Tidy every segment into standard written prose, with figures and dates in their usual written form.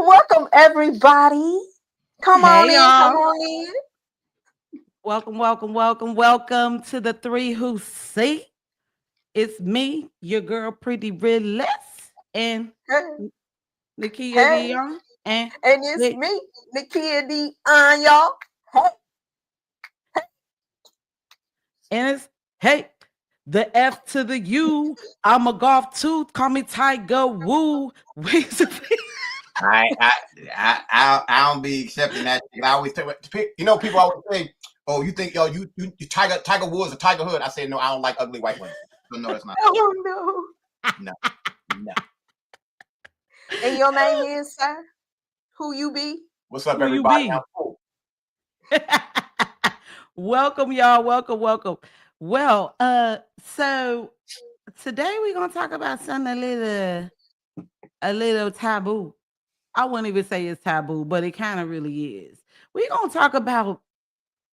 Welcome, everybody. Come on Hey in, come y'all. on in. Welcome to the three who see. It's me, your girl Pretty Realist, and Hey, Nakia hey, Dion. And and it's hey, me, Nakia D. On y'all. Hey, and it's hey, the F to the U. I'm a golf too. Call me Tiger Woo. I don't be accepting that shit. I always tell people always say, "Oh, you think you Tiger Woods or Tiger Hood?" I say, "No, I don't like ugly white women." So no, that's not true. oh no. No, no. And your name is, sir? Who you be? What's up, Who you everybody? I'm be? cool. Welcome, y'all. Welcome. Well, so today we're gonna talk about something a little taboo. I wouldn't even say it's taboo, but it kind of really is. We're gonna talk about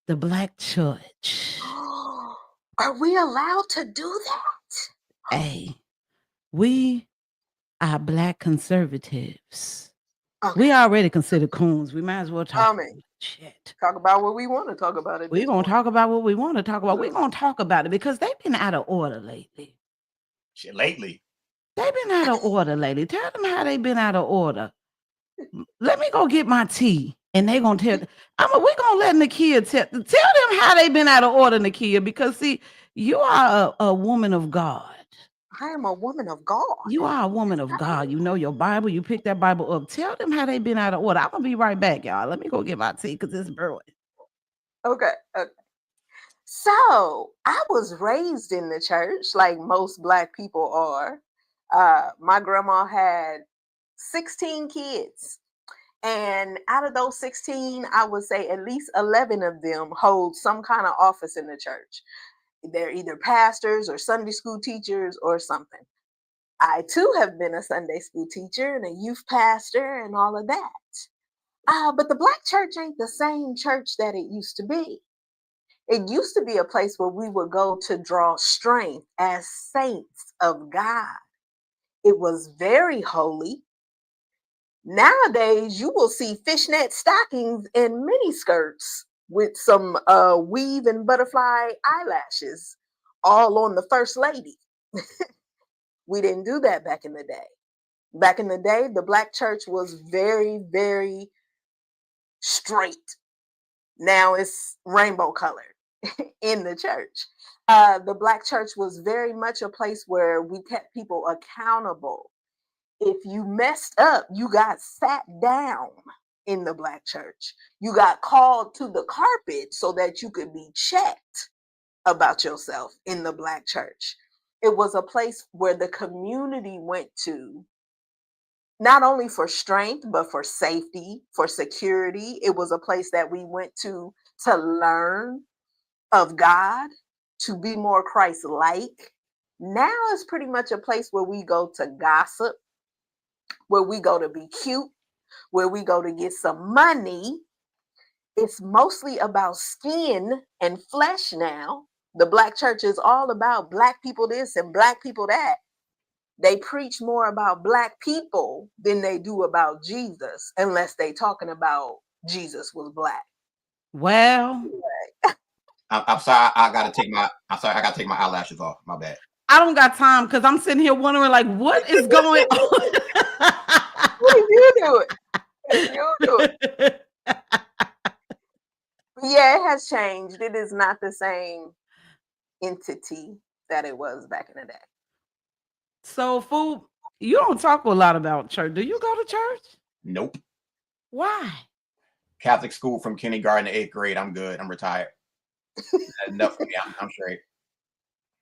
the black church. Are we allowed to do that? Hey, we are black conservatives. Okay. We already consider coons. We might as well talk I about mean, shit. talk about what we want to talk about at We're this gonna point. talk about what we want to talk about. We're gonna talk about it because they've been out of order lately. Shit, lately. They've been out of order lately. Tell them how they been out of order. Let me go get my tea. And they gonna tell. We're gonna let Nakia tell them how they been out of order, Nakia, because see, you are a woman of God. I am a woman of God. You are a woman of God. You know your Bible. You pick that Bible up. Tell them how they been out of order. I'm gonna be right back, y'all. Let me go get my tea because it's brewing. Okay. Okay. So I was raised in the church like most Black people are. My grandma had 16 kids. And out of those 16, I would say at least 11 of them hold some kind of office in the church. They're either pastors or Sunday school teachers or something. I too have been a Sunday school teacher and a youth pastor and all of that. But the Black church ain't the same church that it used to be. It used to be a place where we would go to draw strength as saints of God. It was very holy. Nowadays, you will see fishnet stockings and mini skirts with some weave and butterfly eyelashes all on the first lady. We didn't do that back in the day. Back in the day, the Black church was very, very straight. Now it's rainbow colored in the church. The Black church was very much a place where we kept people accountable. If you messed up, you got sat down in the Black church. You got called to the carpet so that you could be checked about yourself in the Black church. It was a place where the community went to not only for strength, but for safety, for security. It was a place that we went to learn of God, to be more Christ like. Now it's pretty much a place where we go to gossip, where we go to be cute, where we go to get some money. It's mostly about skin and flesh now. The Black church is all about Black people this and Black people that. They preach more about Black people than they do about Jesus, unless they talking about Jesus was Black. Well, I'm sorry. I'm sorry. I gotta take my eyelashes off. My bad. I don't got time because I'm sitting here wondering, like, what is going What did you do it? What did you do it? on? Yeah, it has changed. It is not the same entity that it was back in the day. So, fool, you don't talk a lot about church. Do you go to church? Nope. Why? Catholic school from kindergarten to eighth grade. I'm good. I'm retired. That's enough for me. I'm straight.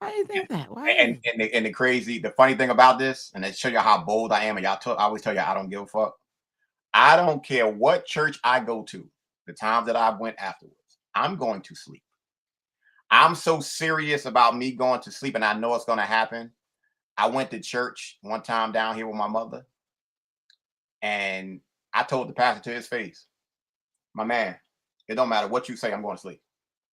Why do you think that? Why is And it? the funny thing about this, and it show you how bold I am, and I always tell you I don't give a fuck. I don't care what church I go to, the times that I went afterwards, I'm going to sleep. I'm so serious about me going to sleep, and I know it's going to happen. I went to church one time down here with my mother, and I told the pastor to his face, my man, it don't matter what you say, I'm going to sleep.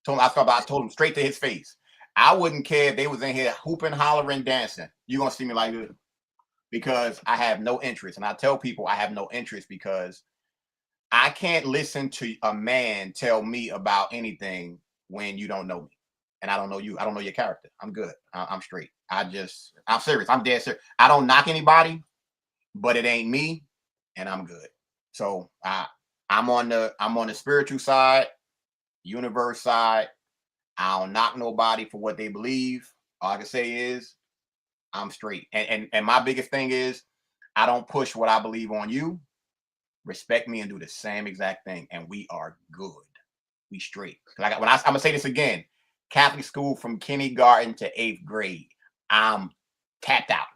I told him straight to his face. I wouldn't care if they was in here hooping, hollering, dancing. You're going to see me like this. because I have no interest. And I tell people I have no interest because I can't listen to a man tell me about anything when you don't know me. And I don't know you. I don't know your character. I'm good. I'm straight. I'm serious. I'm dead serious. I don't knock anybody, but it ain't me, and I'm good. So I'm on the spiritual side, universe side. I don't knock nobody for what they believe. All I can say is I'm straight. And my biggest thing is I don't push what I believe on you. Respect me and do the same exact thing, and we are good. We straight. Like I'm gonna say this again, Catholic school from kindergarten to 8th grade. I'm tapped out.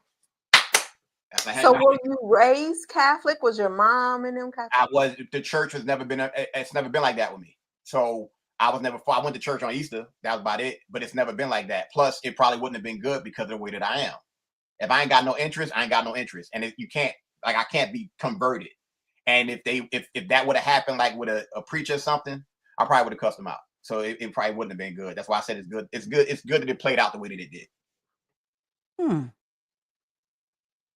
So were you raised Catholic? Was your mom and them Catholic? I was. The church has never been. It's never been like that with me. So I was never. I went to church on Easter. That was about it. But it's never been like that. Plus, it probably wouldn't have been good because of the way that I am. If I ain't got no interest, I ain't got no interest. And you can't. Like I can't be converted. And if that would have happened like with a preacher or something, I probably would have cussed them out. So it probably wouldn't have been good. That's why I said it's good. It's good. It's good that it played out the way that it did.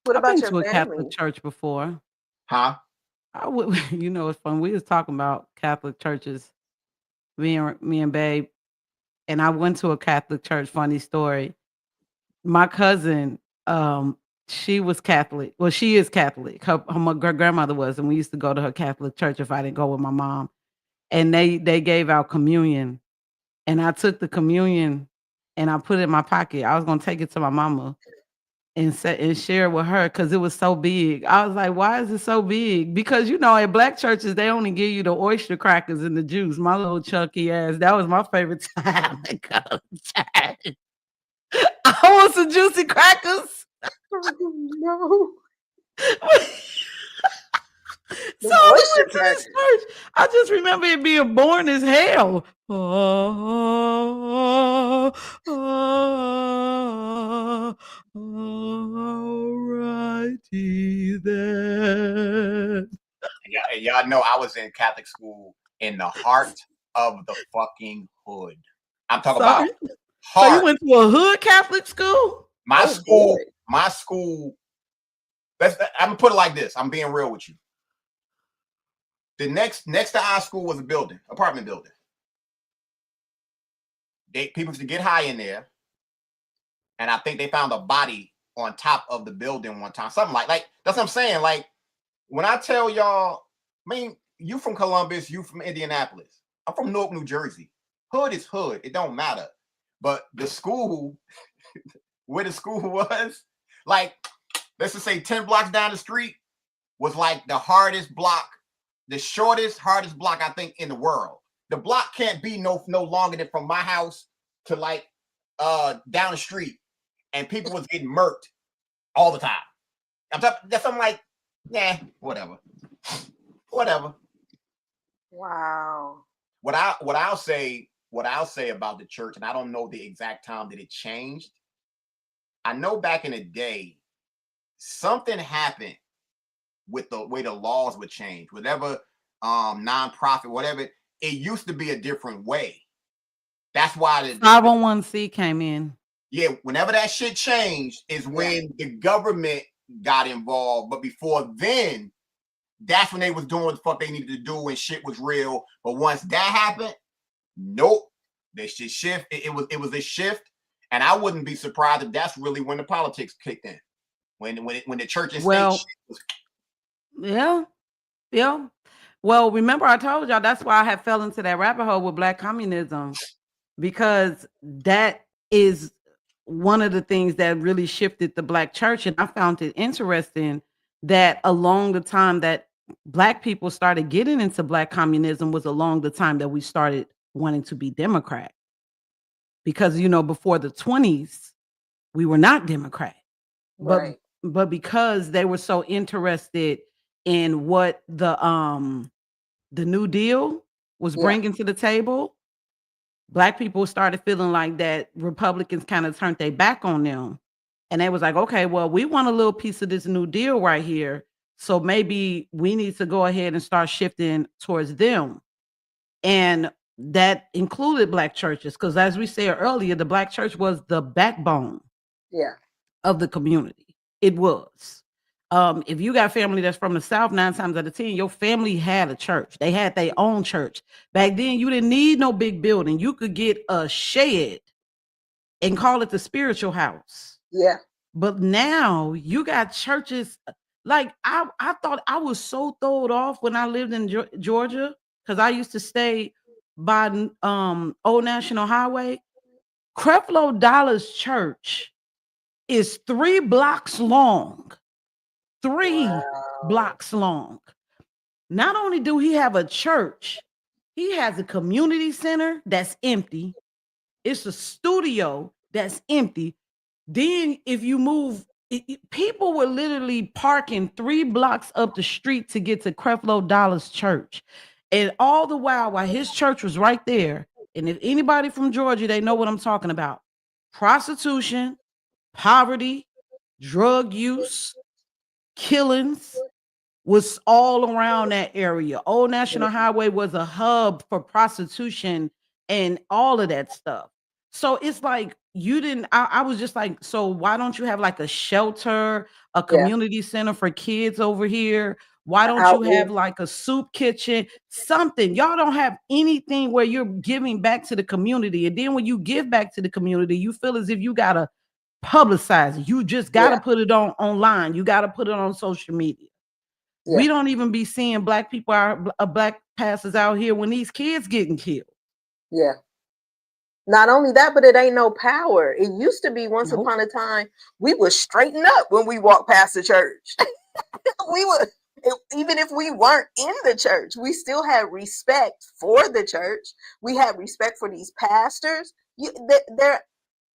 What I've about been your to a family? Catholic church before. Huh? I would, it's fun. We was talking about Catholic churches, me and Babe, and I went to a Catholic church. Funny story. My cousin, she was Catholic. Well, she is Catholic. Her grandmother was, and we used to go to her Catholic church if I didn't go with my mom. And they gave out communion, and I took the communion and I put it in my pocket. I was gonna take it to my mama and share it with her because it was so big. I was like, why is it so big? Because at black churches, they only give you the oyster crackers and the juice. My little chunky ass. That was my favorite time to go to church. I want some juicy crackers. No. So we went to this church. I just remember it being boring as hell. Alrighty then. Y'all know I was in Catholic school in the heart of the fucking hood. I'm talking about heart. So you went to a hood Catholic school? My school. I'm gonna put it like this. I'm being real with you. The next to our school was a building, apartment building. People used to get high in there, and I think they found a body on top of the building one time. Something like that's what I'm saying. Like when I tell y'all, I mean, you from Columbus, you from Indianapolis. I'm from Newark, New Jersey. Hood is hood. It don't matter. But the school, where the school was, like, let's just say 10 blocks down the street was like the hardest block, the shortest, hardest block, I think, in the world. The block can't be no longer than from my house to like down the street. And people was getting murked all the time. I'm like, nah, whatever. Wow. What I'll say about the church, and I don't know the exact time that it changed. I know back in the day, something happened with the way the laws would change. Whatever nonprofit, whatever, it used to be a different way. That's why the 501c came in. Yeah, whenever that shit changed is when the government got involved. But before then, that's when they was doing what the fuck they needed to do and shit was real. But once that happened, nope. This shit shift. It was a shift. And I wouldn't be surprised if that's really when the politics kicked in. When the church and state shit was. Yeah. Well, remember I told y'all that's why I had fell into that rabbit hole with black communism, because that is one of the things that really shifted the black church. And I found it interesting that along the time that black people started getting into black communism was along the time that we started wanting to be Democrat. Because, before the 20s, we were not Democrat. Right. But because they were so interested in what the New Deal was bringing to the table, black people started feeling like that Republicans kind of turned their back on them. And they was like, okay, well, we want a little piece of this New Deal right here. So maybe we need to go ahead and start shifting towards them. And that included black churches, because as we said earlier, the black church was the backbone of the community. It was. If you got family that's from the South, 9 times out of 10, your family had a church. They had their own church. Back then, you didn't need no big building. You could get a shed and call it the spiritual house. Yeah. But now you got churches. Like I thought I was so throwed off when I lived in Georgia, because I used to stay by Old National Highway. Creflo Dollar's church is 3 blocks long. 3 Wow. blocks long. Not only do he have a church, he has a community center that's empty. It's a studio that's empty. Then if you move, people were literally parking 3 blocks up the street to get to Creflo Dollar's church. And all the while his church was right there. And if anybody from Georgia, they know what I'm talking about. Prostitution, poverty, drug use, killings was all around that area. Old National Highway was a hub for prostitution and all of that stuff. So it's like I was just like, so why don't you have like a shelter, a community center for kids over here? Why don't you have like a soup kitchen, something? Y'all don't have anything where you're giving back to the community. And then when you give back to the community, you feel as if you gotta publicize it. You just gotta put it online. You gotta put it on social media. We don't even be seeing black people black pastors out here when these kids getting killed. Yeah. Not only that, but it ain't no power. It used to be once upon a time, we would straighten up when we walked past the church. We would, even if we weren't in the church, we still had respect for the church. We had respect for these pastors.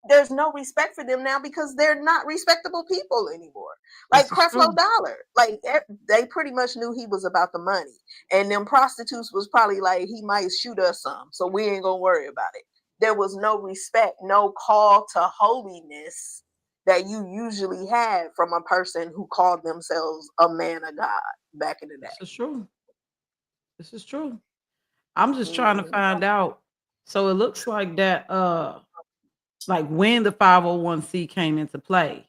There's no respect for them now because they're not respectable people anymore. Like Creflo Dollar, like they pretty much knew he was about the money, and them prostitutes was probably like, he might shoot us some, so we ain't gonna worry about it. There was no respect, no call to holiness that you usually had from a person who called themselves a man of God back in the day. This is true. This is true. I'm just trying to find out. So it looks like that like when the 501c came into play.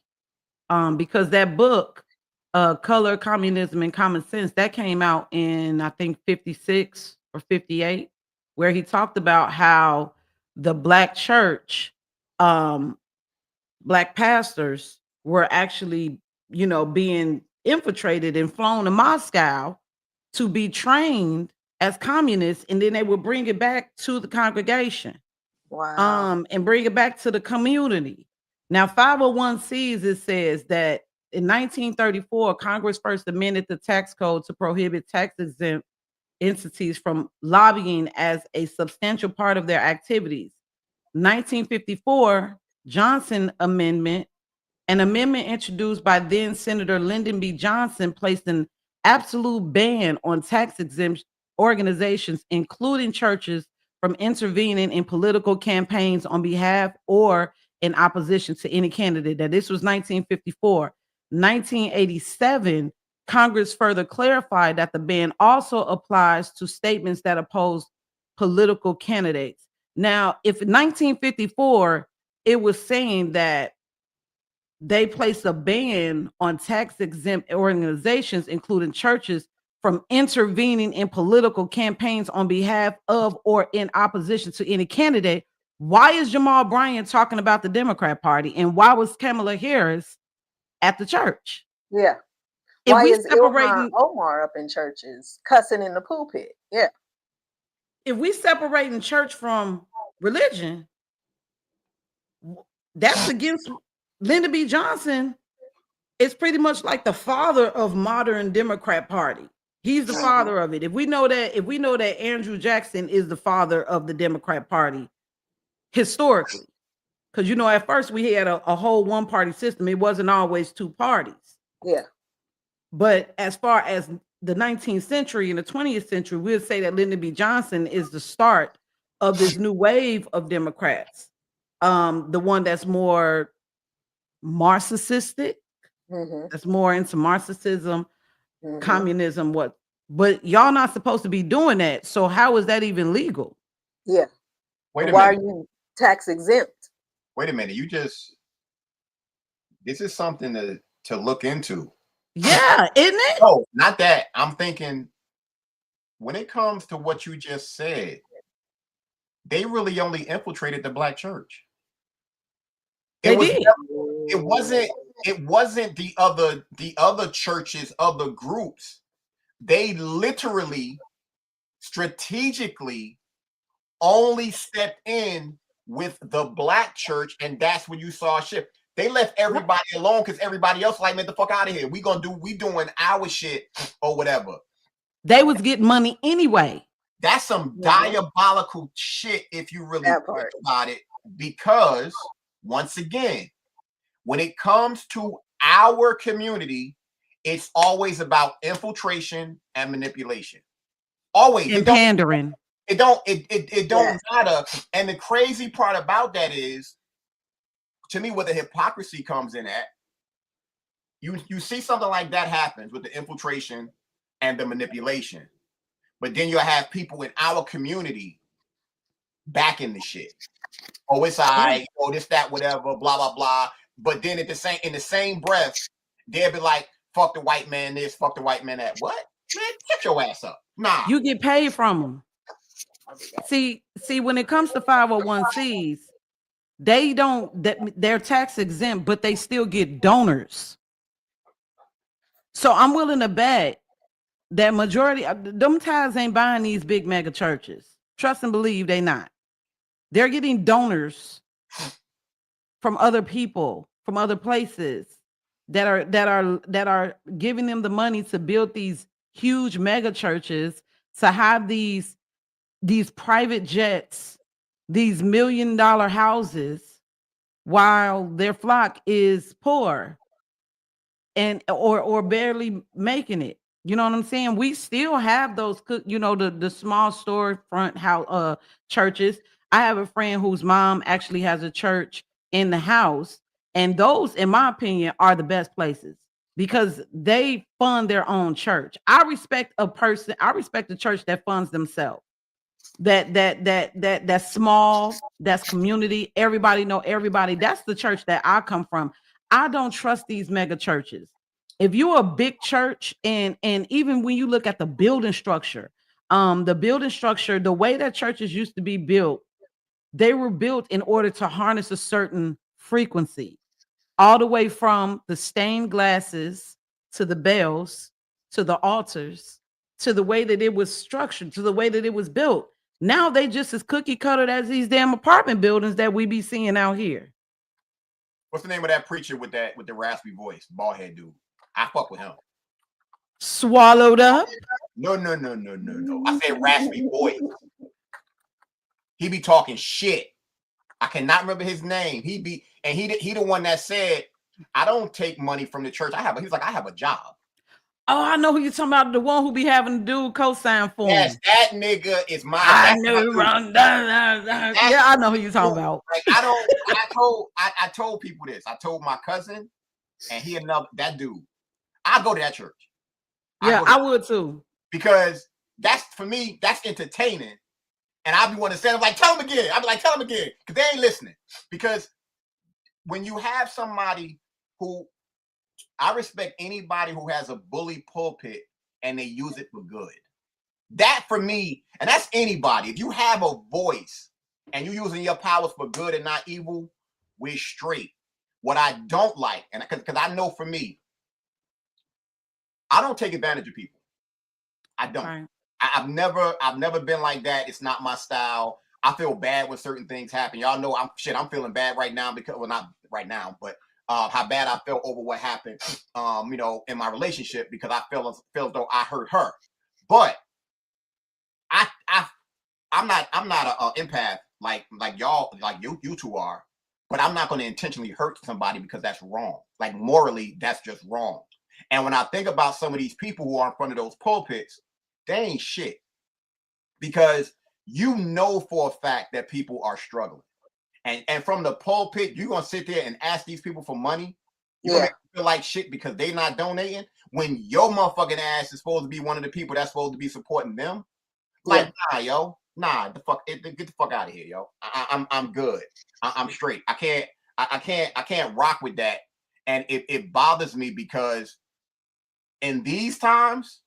Because that book, Color, Communism, and Common Sense, that came out in I think 56 or 58, where he talked about how the black church, black pastors were actually, being infiltrated and flown to Moscow to be trained as communists, and then they would bring it back to the congregation. Wow. And bring it back to the community. Now, 501c's, it says that in 1934, Congress first amended the tax code to prohibit tax-exempt entities from lobbying as a substantial part of their activities. 1954, Johnson Amendment, an amendment introduced by then Senator Lyndon B. Johnson, placed an absolute ban on tax-exempt organizations, including churches, from intervening in political campaigns on behalf or in opposition to any candidate. That this was 1954. 1987, Congress further clarified that the ban also applies to statements that oppose political candidates. Now, if in 1954 it was saying that they placed a ban on tax-exempt organizations, including churches, from intervening in political campaigns on behalf of or in opposition to any candidate, why is Jamal Bryant talking about the Democrat Party? And why was Kamala Harris at the church? Yeah. Why is Ilhan Omar up in churches cussing in the pulpit? Yeah. If we separating church from religion, that's against Lyndon B. Johnson. It's pretty much like the father of modern Democrat Party. He's the father of it. If we know that Andrew Jackson is the father of the Democrat Party historically, because at first we had a whole one-party system. It wasn't always 2 parties. Yeah. But as far as the 19th century and the 20th century, we'll say that Lyndon B. Johnson is the start of this new wave of Democrats. The one that's more Marxistic, that's more into Marxism, communism, but y'all not supposed to be doing that. So how is that even legal? Yeah. Wait a Why minute. are you tax exempt? Wait a minute. This is something to look into. Yeah, isn't it? No, not that. I'm thinking when it comes to what you just said, they really only infiltrated the black church. It They was did. it wasn't the other churches, other groups. They literally strategically only stepped in with the black church, and that's when you saw a shift. They left everybody alone because everybody else like, man, the fuck out of here. We doing our shit or whatever. They was getting money anyway. That's some diabolical shit if you really That think part. about it. Because once again, when it comes to our community, it's always about infiltration and manipulation. Always. And pandering. It don't Yes. matter. And the crazy part about that is, to me, where the hypocrisy comes in at, you see something like that happens with the infiltration and the manipulation. But then you'll have people in our community backing the shit. Oh, it's all right, oh, this, that, whatever, blah, blah, blah. But then in the same breath, they'll be like, fuck the white man this, fuck the white man that. What? Man, get your ass up. Nah. You get paid from them. See, when it comes to 501Cs, they don't, they're tax exempt, but they still get donors. So I'm willing to bet that majority of them tithes ain't buying these big mega churches. Trust and believe they not. They're getting donors from other people, from other places that are giving them the money to build these huge mega churches, to have these private jets, these $1 million houses, while their flock is poor and or barely making it. You know what I'm saying? We still have those, the small storefront house churches. I have a friend whose mom actually has a church in the house, and those, in my opinion, are the best places because they fund their own church. I respect a church that funds themselves. That's small, that's community. Everybody know everybody. That's the church that I come from. I don't trust these mega churches. If you're a big church, and even when you look at the building structure, the way that churches used to be built, they were built in order to harness a certain frequency, all the way from the stained glasses to the bells to the altars to the way that it was structured, to the way that it was built. Now they just as cookie cutter as these damn apartment buildings that we be seeing out here. What's the name of that preacher with the raspy voice, bald head dude? I fuck with him. Swallowed up. No. I said raspy voice. He be talking shit. I cannot remember his name. He the one that said, I don't take money from the church. He's like, I have a job. Oh, I know who you're talking about. The one who be having to do co-sign for him. Yes, that nigga is my. I know. Yeah, I know who you're talking about. Like, I told people this. I told my cousin, and that dude. I go to that church. I would too. Because that's, for me, that's entertaining. And I'll be wanting to say, I'm like, tell them again. I'll be like, tell them again. Because they ain't listening. Because when you have somebody who, I respect anybody who has a bully pulpit and they use it for good. That, for me, and that's anybody. If you have a voice and you're using your powers for good and not evil, we're straight. What I don't like, and because I know for me, I don't take advantage of people. I don't. Right. I've never been like that. It's not my style. I feel bad when certain things happen. Y'all know I'm feeling bad right now because, well, not right now, but how bad I felt over what happened, in my relationship, because I feel as though I hurt her. But I'm not an empath like y'all, like you two are. But I'm not going to intentionally hurt somebody because that's wrong. Like, morally, that's just wrong. And when I think about some of these people who are in front of those pulpits, they ain't shit. Because you know for a fact that people are struggling. And from the pulpit, you're going to sit there and ask these people for money? You're going to feel like shit because they not donating? When your motherfucking ass is supposed to be one of the people that's supposed to be supporting them? Like, nah, yo. Nah, get the fuck out of here, yo. I'm good. I'm straight. I can't rock with that. And it bothers me because in these times,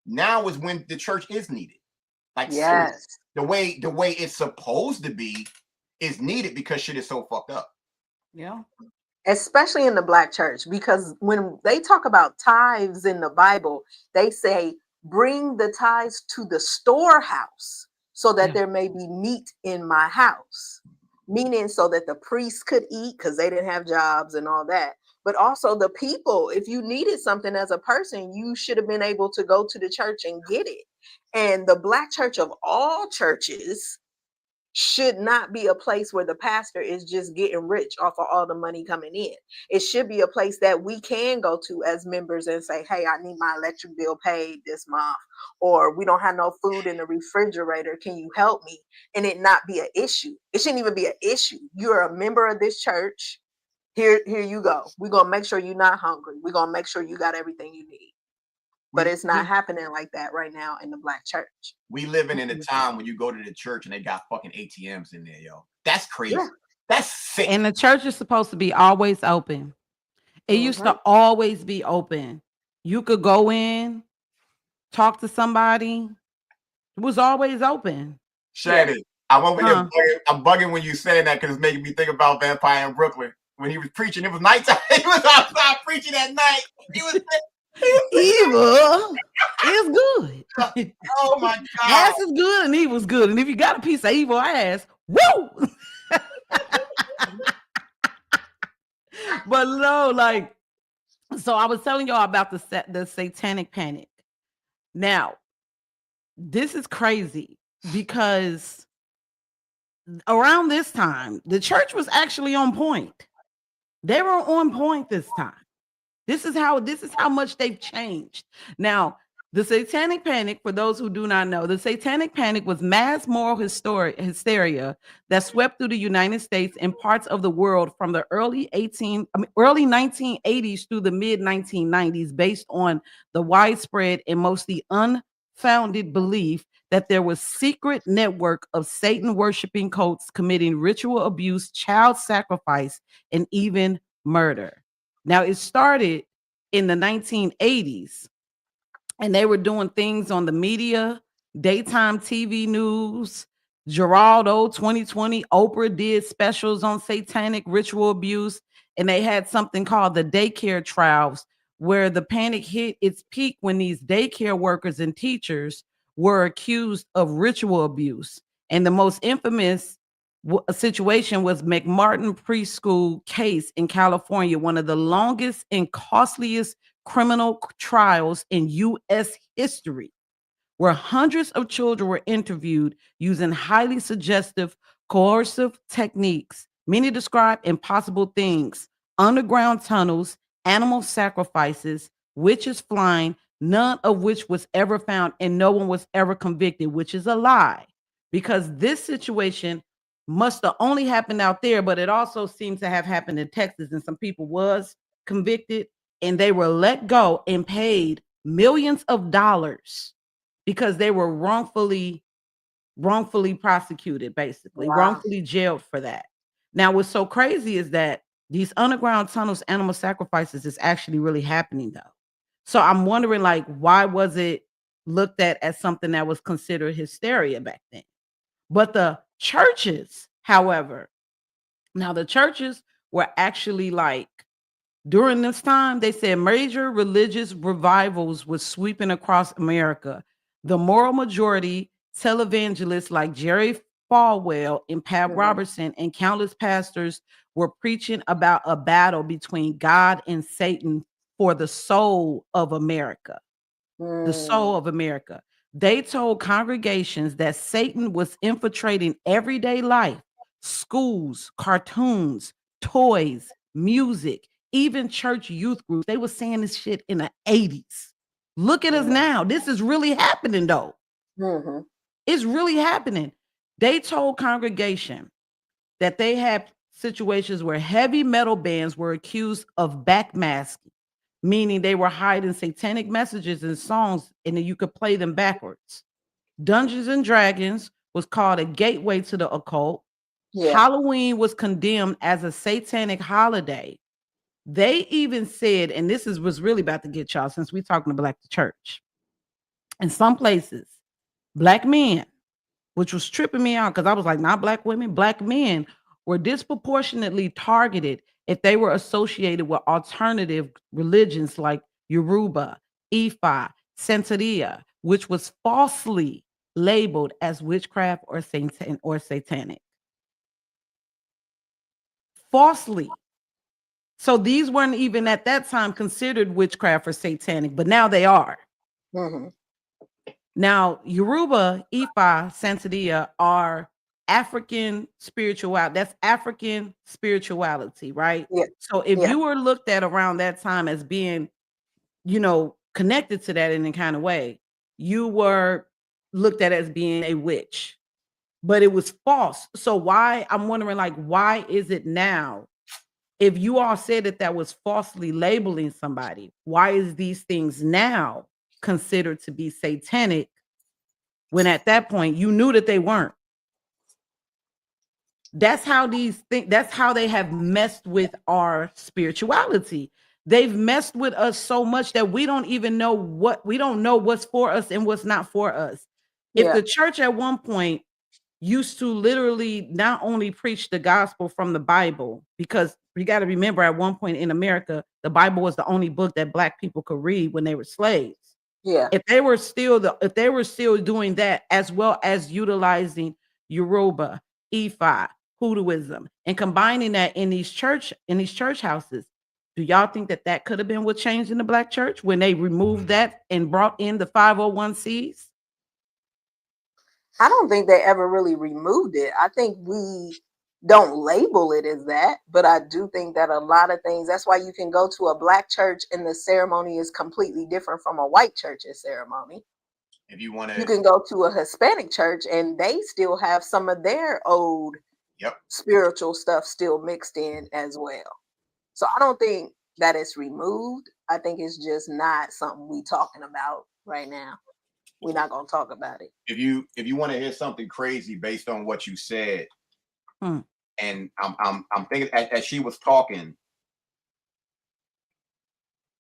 now is when the church is needed. Like seriously, Yes. the way it's supposed to be is needed because shit is so fucked up. Yeah. Especially in the black church, because when they talk about tithes in the Bible, they say, bring the tithes to the storehouse so that Yeah. there may be meat in my house. Meaning so that the priests could eat because they didn't have jobs and all that. But also the people, if you needed something as a person, you should have been able to go to the church and get it. And the black church of all churches should not be a place where the pastor is just getting rich off of all the money coming in. It should be a place that we can go to as members and say, hey, I need my electric bill paid this month, or we don't have no food in the refrigerator. Can you help me? And it not be an issue. It shouldn't even be an issue. You're a member of this church. Here you go. We're going to make sure you're not hungry. We're going to make sure you got everything you need. But it's not happening like that right now in the black church. We living in a time when you go to the church and they got fucking ATMs in there, yo. That's crazy. Yeah. That's sick. And the church is supposed to be always open. It used to always be open. You could go in, talk to somebody. It was always open. Shady. I'm bugging when you saying that because it's making me think about Vampire in Brooklyn. When he was preaching, it was nighttime. He was outside preaching at night. He was evil is good. Oh my God. Ass is good and evil's good. And if you got a piece of evil ass, woo! But no, like, so I was telling y'all about the satanic panic. Now, this is crazy because around this time, the church was actually on point. They were on point this time. This is how much they've changed. Now, the satanic panic, for those who do not know, the satanic panic was mass moral hysteria that swept through the United States and parts of the world from the early 1980s through the mid 1990s, based on the widespread and mostly unfounded belief that there was secret network of Satan worshiping cults committing ritual abuse, child sacrifice, and even murder. Now, it started in the 1980s, and they were doing things on the media, daytime TV news. Geraldo 2020, Oprah did specials on satanic ritual abuse, and they had something called the daycare trials, where the panic hit its peak when these daycare workers and teachers were accused of ritual abuse. And the most infamous situation was McMartin preschool case in California, one of the longest and costliest criminal trials in U.S. history, where hundreds of children were interviewed using highly suggestive, coercive techniques. Many describe impossible things: underground tunnels, animal sacrifices, witches flying, none of which was ever found, and no one was ever convicted, which is a lie, because this situation must have only happened out there, but it also seems to have happened in Texas, and some people was convicted and they were let go and paid millions of dollars because they were wrongfully prosecuted, basically. Wow. Wrongfully jailed for that. Now, what's so crazy is that these underground tunnels, animal sacrifices, is actually really happening though. So I'm wondering, like, why was it looked at as something that was considered hysteria back then? But the churches, however, now the churches were actually, like, during this time, they said major religious revivals was sweeping across America. The moral majority, televangelists like Jerry Falwell and Pat Robertson, and countless pastors were preaching about a battle between God and Satan for the soul of America. The soul of America. They told congregations that Satan was infiltrating everyday life, schools, cartoons, toys, music, even church youth groups. They were saying this shit in the 80s. Look at us now. This is really happening though. It's really happening. They told congregation that they had situations where heavy metal bands were accused of backmasking, meaning they were hiding satanic messages in songs and then you could play them backwards. Dungeons and Dragons was called a gateway to the occult. Yeah. Halloween was condemned as a satanic holiday. They even said, and this is was really about to get y'all since we're talking about the church. In some places, black men, which was tripping me out because I was like, not black women, black men were disproportionately targeted if they were associated with alternative religions like Yoruba, Ifa, Santeria, which was falsely labeled as witchcraft or satanic. Falsely. So these weren't even at that time considered witchcraft or satanic, but now they are. Mm-hmm. Now, Yoruba, Ifa, Santeria are African spirituality. That's African spirituality, right? Yeah. So if Yeah. you were looked at around that time as being, connected to that in any kind of way, you were looked at as being a witch, but it was false. So I'm wondering, like, why is it now? If you all said that was falsely labeling somebody, why is these things now considered to be satanic when at that point you knew that they weren't? That's how that's how they have messed with our spirituality. They've messed with us so much that we don't even know what's for us and what's not for us. If Yeah. the church at one point used to literally not only preach the gospel from the Bible, because you got to remember at one point in America, the Bible was the only book that black people could read when they were slaves. Yeah. If they were still doing that, as well as utilizing Yoruba, Ifa, Hoodooism, and combining that in these church houses, do y'all think that could have been what changed in the black church when they removed that and brought in the 501Cs? I don't think they ever really removed it. I think we don't label it as that, but I do think that a lot of things, that's why you can go to a black church and the ceremony is completely different from a white church's ceremony. If you want You to, can go to a Hispanic church and they still have some of their old yep. spiritual stuff still mixed in as well. So I don't think that it's removed. I think it's just not something we talking about right now. We're not gonna talk about it. If you want to hear something crazy based on what you said, and I'm thinking as she was talking,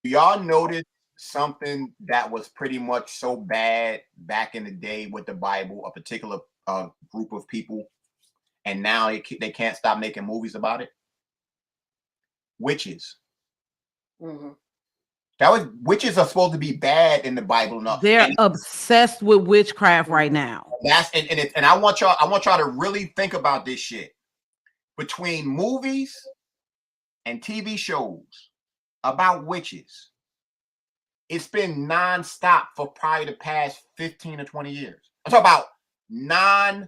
do y'all notice something that was pretty much so bad back in the day with the Bible, a particular group of people, and now they can't stop making movies about it? Witches. Mm-hmm. Witches are supposed to be bad in the Bible. They're obsessed with witchcraft right now. And I want y'all to really think about this shit. Between movies and TV shows about witches, it's been nonstop for probably the past 15 or 20 years. I'm talking about nonstop.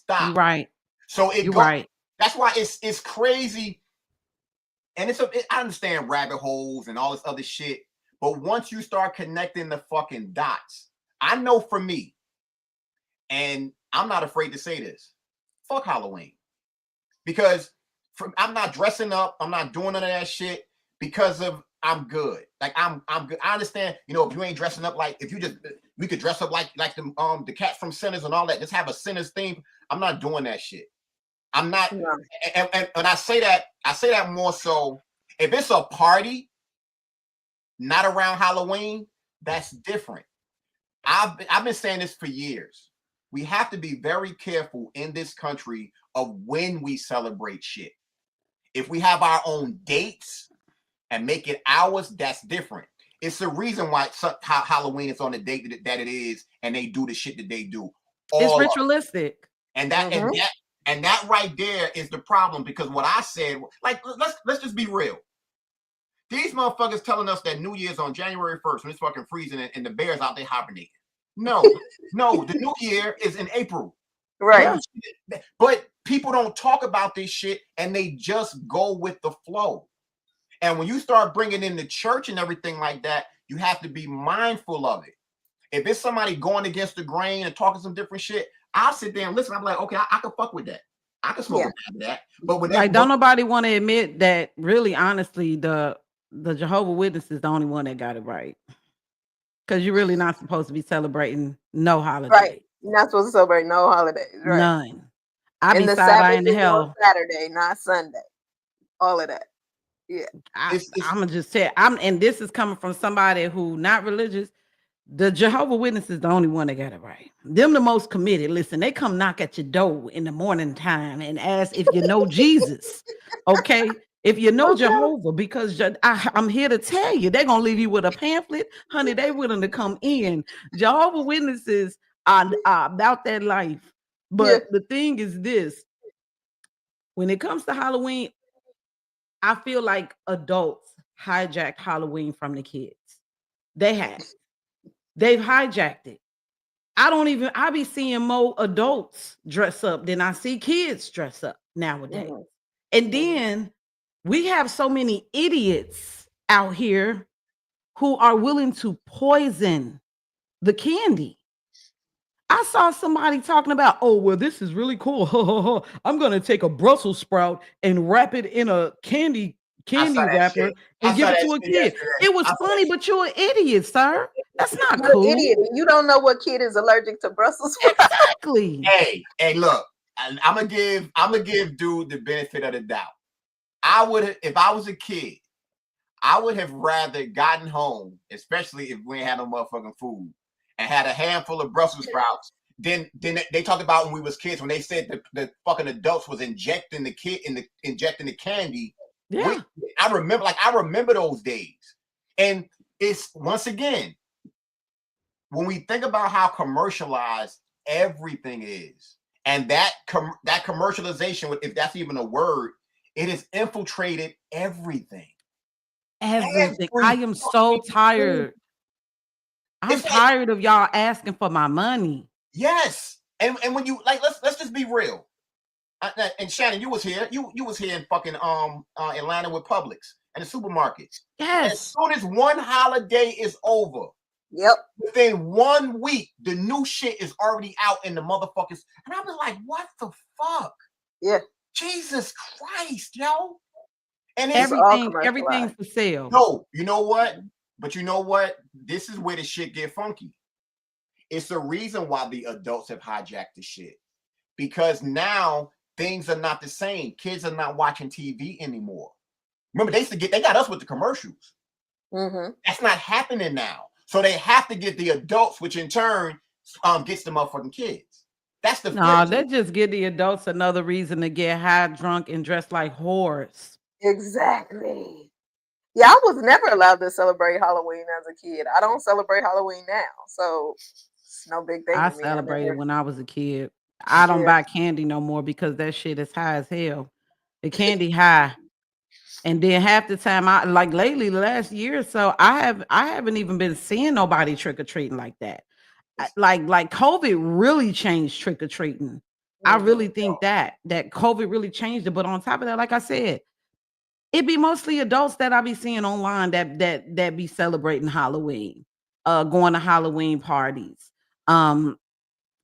You're right. So You're right. That's why it's crazy. And I understand rabbit holes and all this other shit, but once you start connecting the fucking dots, I know for me, and I'm not afraid to say this, fuck Halloween. Because I'm not dressing up, I'm not doing none of that shit because of I'm good. Like I'm good. I understand, if you ain't dressing up like, we could dress up like the cats from Sinners and all that, just have a Sinners theme. I'm not doing that shit. I'm not, and I say that more so if it's a party, not around Halloween, that's different. I've been saying this for years. We have to be very careful in this country of when we celebrate shit. If we have our own dates and make it ours, that's different. It's the reason why Halloween is on the date that it is, and they do the shit that they do. It's ritualistic, and that right there is the problem. Because what I said, like, let's just be real. These motherfuckers telling us that New Year's on January 1st when it's fucking freezing and the bears out there hibernating. No, the New Year is in April. Right. But people don't talk about this shit and they just go with the flow. And when you start bringing in the church and everything like that, you have to be mindful of it. If it's somebody going against the grain and talking some different shit, I'll sit there and listen. I'm like, okay, I can fuck with that. I can smoke with that. But when don't nobody want to admit that really, honestly, the Jehovah's Witnesses is the only one that got it right. Because you're really not supposed to be celebrating no holiday. Right. You're not supposed to celebrate no holidays. Right. None. I be side-eyeing the hell. Saturday, not Sunday. All of that. Yeah. It's I'm gonna just say and this is coming from somebody who not religious. The Jehovah Witness is the only one that got it right. Them the most committed. Listen, they come knock at your door in the morning time and ask if you know Jesus. Okay. If you know Okay. Jehovah, because I'm here to tell you, they're gonna leave you with a pamphlet, honey. They willing to come in. Jehovah Witnesses are about that life. Yeah. But the thing is this: when it comes to Halloween, I feel like adults hijacked Halloween from the kids. They have. They've hijacked it. I be seeing more adults dress up than I see kids dress up nowadays. Mhm. And Mhm. then we have so many idiots out here who are willing to poison the candy. I saw somebody talking about, oh, well, this is really cool. I'm gonna take a Brussels sprout and wrap it in a candy I saw that wrapper shit. I and give saw it that to a shit kid. yesterday. It was I saw that funny, shit. but you're an idiot, sir. That's not You're an cool. idiot. You don't know what kid is allergic to Brussels sprouts. Exactly. Hey, look, I'm gonna give dude the benefit of the doubt. I would, if I was a kid, I would have rather gotten home, especially if we ain't had no motherfucking food, and had a handful of Brussels sprouts. Then they talked about when we was kids when they said the fucking adults was injecting the injecting the candy. Yeah. I remember those days, and it's once again when we think about how commercialized everything is, and that commercialization, if that's even a word, it has infiltrated everything. Everything. I am so tired. I'm It's like, tired of y'all asking for my money. yes, and when you like, let's just be real. And Shannon, you was here. You was here in fucking Atlanta with Publix and the supermarkets. As Yes. soon as one holiday is over, Yep. within 1 week, the new shit is already out in the motherfuckers. And I was like, what the fuck? Yeah. Jesus Christ, yo. And it's It's all Everything's commercialized. for sale. no, you know what? But you know what? This is where the shit get funky. It's the reason why the adults have hijacked the shit. Because now things are not the same. Kids are not watching TV anymore. Remember, they got us with the commercials. Mm-hmm. That's not happening now. So they have to get the adults, which in turn gets the motherfucking kids. That's the No, flip. that just give the adults another reason to get high, drunk, and dressed like whores. Exactly. Yeah, I was never allowed to celebrate Halloween as a kid. I don't celebrate Halloween now, so it's no big thing I to me. celebrated when I was a kid. I don't Yeah. buy candy no more because that shit is high as hell. The candy high. And then half the time I like lately, the last year or so, I haven't even been seeing nobody trick or treating like that. Like COVID really changed trick or treating. I really Mhm. think that COVID really changed it. But on top of that, like I said, it be mostly adults that I be seeing online that be celebrating Halloween, going to Halloween parties. Um,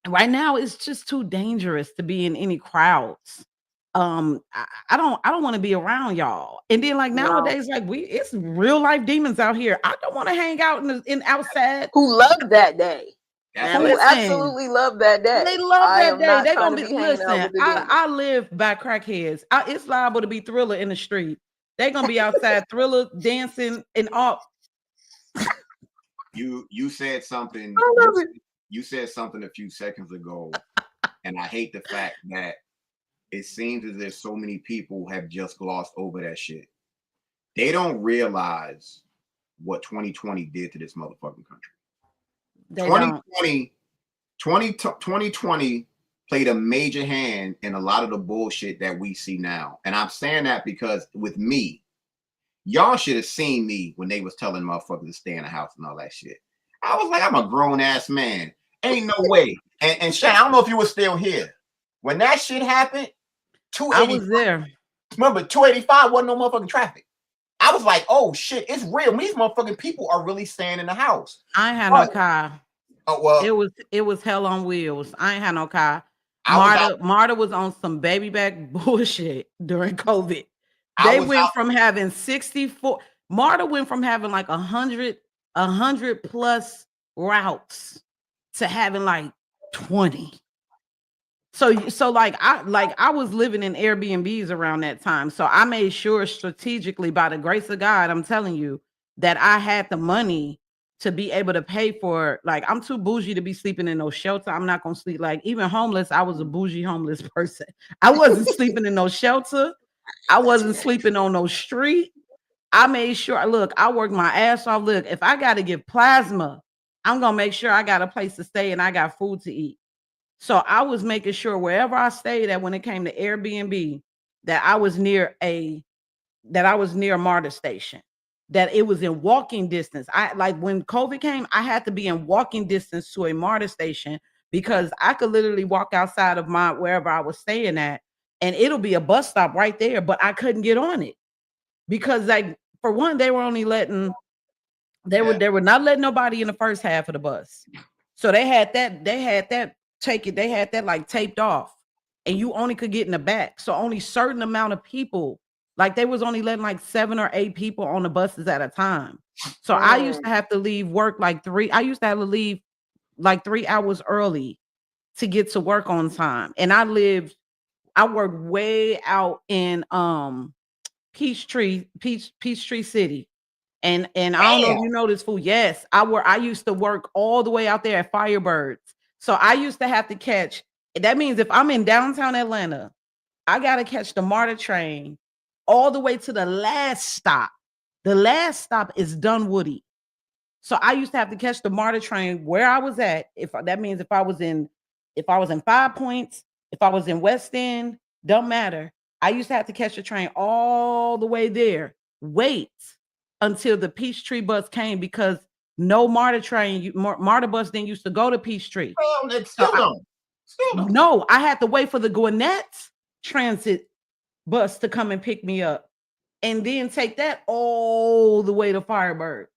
right now it's just too dangerous to be in any crowds. I don't want to be around y'all. And then like No. nowadays, like it's real life demons out here. I don't want to hang out in outside. Who love that day? Man, Who listen, absolutely love that day? they love I that am day. not They trying gonna to be be hanging out listen. with the demons. I live by crackheads. It's liable to be Thriller in the street. They gonna be outside Thriller dancing and all. You said something. I love it. You said something a few seconds ago, and I hate the fact that it seems as if so many people have just glossed over that shit. They don't realize what 2020 did to this motherfucking country. They don't. 2020 played a major hand in a lot of the bullshit that we see now. And I'm saying that because with me, y'all should have seen me when they was telling motherfuckers to stay in the house and all that shit. I was like, I'm a grown ass man. Ain't no way. And Shan, I don't know if you were still here. When that shit happened, I was there. remember 285 wasn't no motherfucking traffic. I was like, oh shit, it's real. These motherfucking people are really staying in the house. I ain't had no car. Oh well, It was hell on wheels. I ain't had no car. I was out. Marta was on some baby back bullshit during COVID. I They was went out. from having 64. Marta went from having like 100 plus routes to having like 20. So like I was living in Airbnbs around that time. So I made sure strategically, by the grace of God, I'm telling you, that I had the money to be able to pay for, like, I'm too bougie to be sleeping in no shelter. I'm not gonna sleep, like, even homeless. I was a bougie homeless person. I wasn't sleeping in no shelter. I wasn't sleeping on no street. I made sure, look, I worked my ass off. Look, if I got to give plasma, I'm gonna make sure I got a place to stay and I got food to eat. So I was making sure wherever I stayed at, when it came to Airbnb, that I was near a MARTA station, that it was in walking distance. I, like, when COVID came, I had to be in walking distance to a MARTA station, because I could literally walk outside of my wherever I was staying at, and it'll be a bus stop right there, but I couldn't get on it because, like, for one, they were only letting they were not letting nobody in the first half of the bus. So they had that like taped off, and you only could get in the back. So only certain amount of people, like, they was only letting like 7 or 8 people on the buses at a time. So I used to have to leave work like 3 I used to have to leave like 3 hours early to get to work on time. And I worked way out in Peachtree City. And I don't know if Damn. you know this fool. Yes, I used to work all the way out there at Firebirds. So I used to have to catch, that means if I'm in downtown Atlanta, I gotta catch the MARTA train all the way to the last stop. The last stop is Dunwoody. So I used to have to catch the MARTA train where I was at. If that means if I was in 5 Points, if I was in West End, don't matter. I used to have to catch the train all the way there. Wait until the Peachtree bus came, because no MARTA train, MARTA bus didn't used to go to Peachtree. Well, it still don't. Still don't. No, I had to wait for the Gwinnett Transit bus to come and pick me up, and then take that all the way to Firebirds.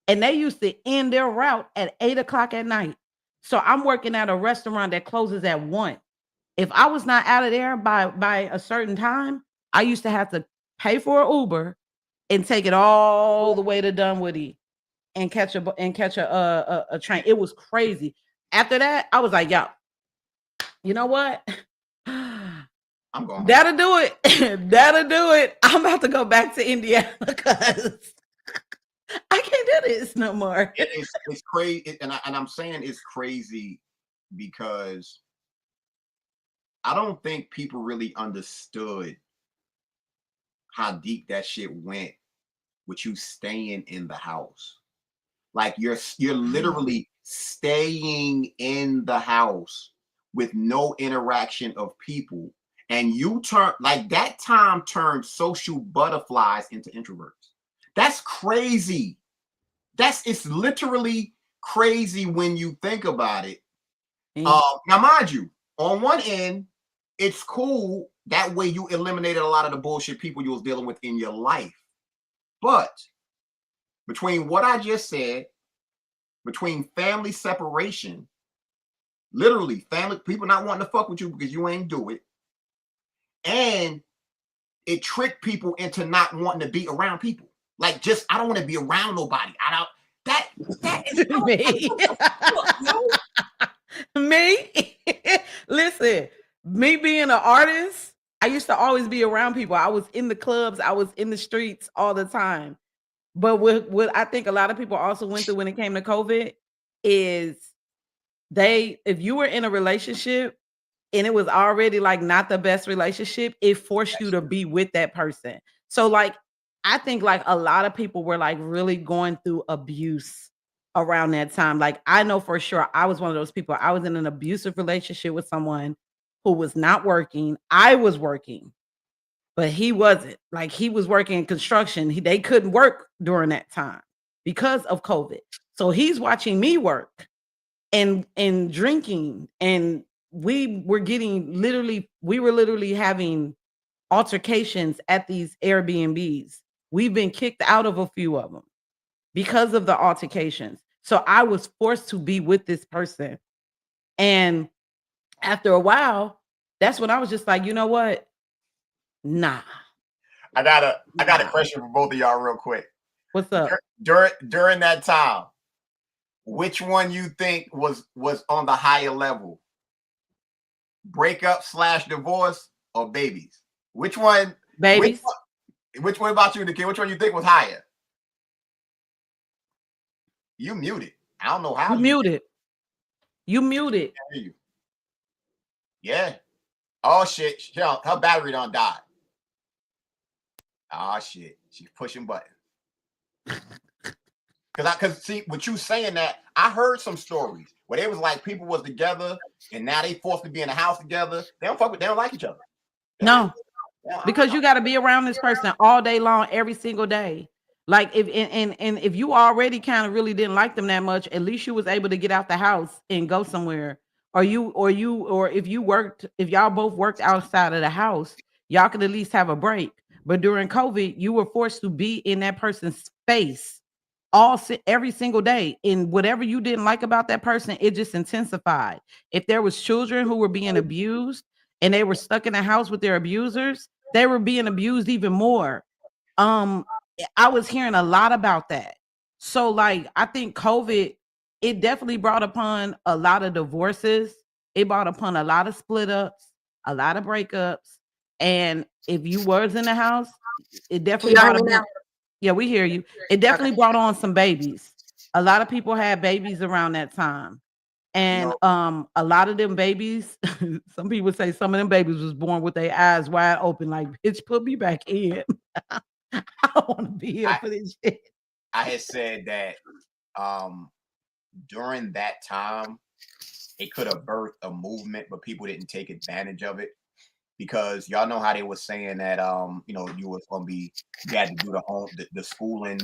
And they used to end their route at 8 o'clock at night. So I'm working at a restaurant that closes at 1. If I was not out of there by a certain time, I used to have to pay for an Uber and take it all the way to Dunwoody and catch a train. It was crazy. After that, I was like, yo, you know what? I'm going. That'll do it. That'll do it. I'm about to go back to Indiana because I can't do this no more. It's crazy, and I'm saying it's crazy because I don't think people really understood how deep that shit went with you staying in the house. Like, you're literally staying in the house with no interaction of people, and you turn, like, that time turned social butterflies into introverts. That's crazy. It's literally crazy when you think about it. Now, mind you, on one end, it's cool. That way you eliminated a lot of the bullshit people you was dealing with in your life. But between what I just said, between family separation, literally family people not wanting to fuck with you because you ain't do it, and it tricked people into not wanting to be around people. Like, just, I don't want to be around nobody. That is me. Me. Listen, me being an artist, I used to always be around people. I was in the clubs, I was in the streets all the time. But what I think a lot of people also went through when it came to COVID is if you were in a relationship and it was already like not the best relationship, it forced you to be with that person. So, like, I think like a lot of people were like really going through abuse around that time. Like, I know for sure I was one of those people. I was in an abusive relationship with someone who was not working. I was working, but he wasn't. Like, he was working in construction. They couldn't work during that time because of COVID. So he's watching me work and drinking, and we were literally having altercations at these Airbnbs. We've been kicked out of a few of them because of the altercations. So I was forced to be with this person. And after a while, that's when I was just like, you know what? Nah. I got a question for both of y'all real quick. What's up? During that time, which one you think was on the higher level? breakup / divorce or babies? Which one? Babies. Which one about you, the kid? Which one you think was higher? You muted. I don't know how You muted. You muted. hear you. Yeah. Oh shit. Her battery done died. Oh shit. She's pushing buttons. Cause see, with you saying that, I heard some stories where it was like people was together and now they forced to be in the house together. They don't like each other. No, because you got to be around this person all day long, every single day. Like if and if you already kind of really didn't like them that much, at least you was able to get out the house and go somewhere. Or if you worked, if y'all both worked outside of the house, y'all could at least have a break. But during COVID, you were forced to be in that person's space every single day. And whatever you didn't like about that person, it just intensified. If there was children who were being abused and they were stuck in the house with their abusers, they were being abused even more. um I was hearing a lot about that. So like I think COVID, it definitely brought upon a lot of divorces. It brought upon a lot of split ups, a lot of breakups. And if you was in the house, it definitely Can y'all brought hear me upon, now? yeah, we hear you. It definitely brought on some babies. A lot of people had babies around that time. And a lot of them babies, some people say some of them babies was born with their eyes wide open, like, bitch, put me back in. I don't want to be here for this shit. I had said that during that time, it could have birthed a movement, but people didn't take advantage of it because y'all know how they were saying that you was gonna be you had to do the schooling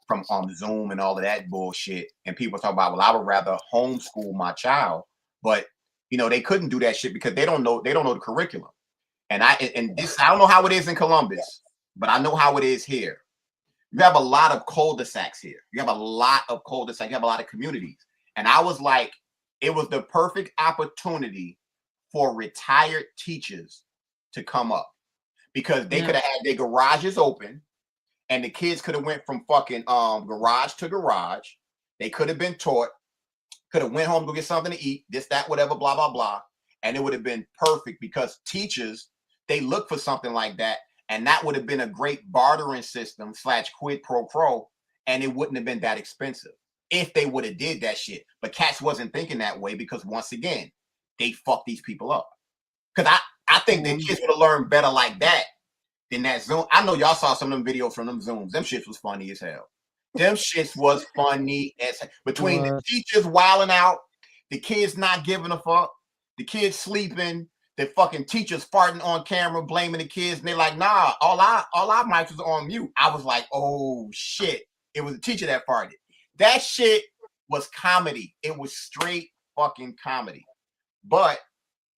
from Zoom and all of that bullshit, and people talk about, well, I would rather homeschool my child, but they couldn't do that shit because they don't know the curriculum, and this I don't know how it is in Columbus, but I know how it is here. You have a lot of cul-de-sacs here. You have a lot of cul-de-sacs. You have a lot of communities. And I was like, it was the perfect opportunity for retired teachers to come up because they could have had their garages open and the kids could have went from fucking garage to garage. They could have been taught, could have went home to go get something to eat, this, that, whatever, blah, blah, blah. And it would have been perfect because teachers, they look for something like that. And that would have been a great bartering system / quid pro quo. And it wouldn't have been that expensive if they would have did that shit. But cats wasn't thinking that way because once again, they fucked these people up. Because I think the kids would have learned better like that than that Zoom. I know y'all saw some of them videos from them Zooms. Them shits was funny as hell. Them shits was funny as hell. Between the teachers wilding out, the kids not giving a fuck, the kids sleeping, the fucking teachers farting on camera, blaming the kids, and they're like, nah, all our mics was on mute. I was like, oh shit. It was a teacher that farted. That shit was comedy. It was straight fucking comedy. But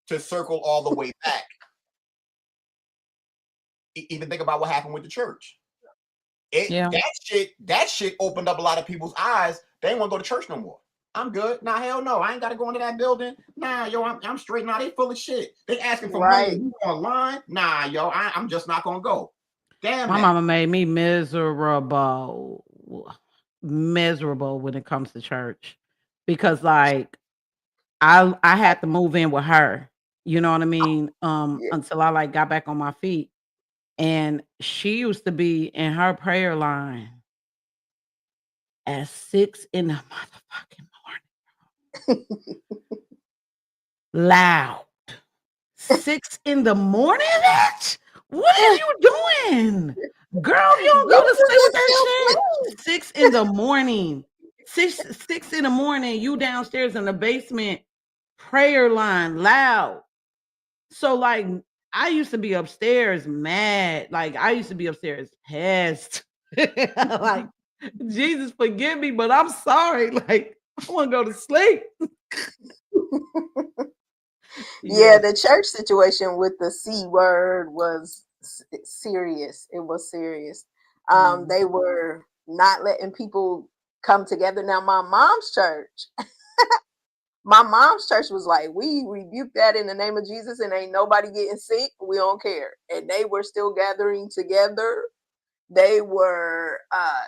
to circle all the way back, even think about what happened with the church. That shit opened up a lot of people's eyes. They ain't want to go to church no more. I'm good. Nah, hell no. I ain't got to go into that building. Nah, yo, I'm straight. Nah, they full of shit. They asking for money online. Nah, yo, I'm just not gonna go. Damn. My mama made me miserable when it comes to church because like I had to move in with her. You know what I mean? Until I like got back on my feet. And she used to be in her prayer line at 6 in the motherfucking morning. Loud. 6 in the morning, bitch? What are you doing? Girl, you don't go to sleep with that shit. 6 in the morning. 6 in the morning, you downstairs in the basement, prayer line, loud. So like I used to be upstairs mad. Like I used to be upstairs pissed. Like, Jesus forgive me, but I'm sorry. Like, I want to go to sleep. Yeah, the church situation with the C word was serious. It was serious. They were not letting people come together. Now, my mom's church was like, we rebuke that in the name of Jesus and ain't nobody getting sick. We don't care. And they were still gathering together. They were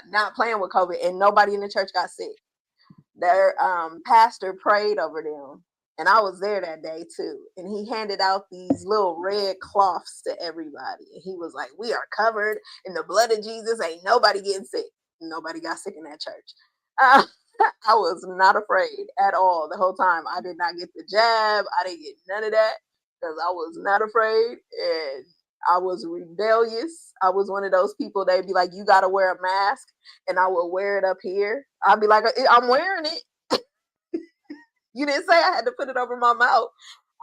not playing with COVID and nobody in the church got sick. Their pastor prayed over them And I was there that day too. And he handed out these little red cloths to everybody. And he was like, "We are covered in the blood of Jesus. Ain't nobody getting sick." Nobody got sick in that church. Uh, I was not afraid at all the whole time. I did not get the jab. I didn't get none of that because I was not afraid. And I was rebellious. I was one of those people, they'd be like, "You got to wear a mask." And I would wear it up here. I'd be like, "I'm wearing it. You didn't say I had to put it over my mouth."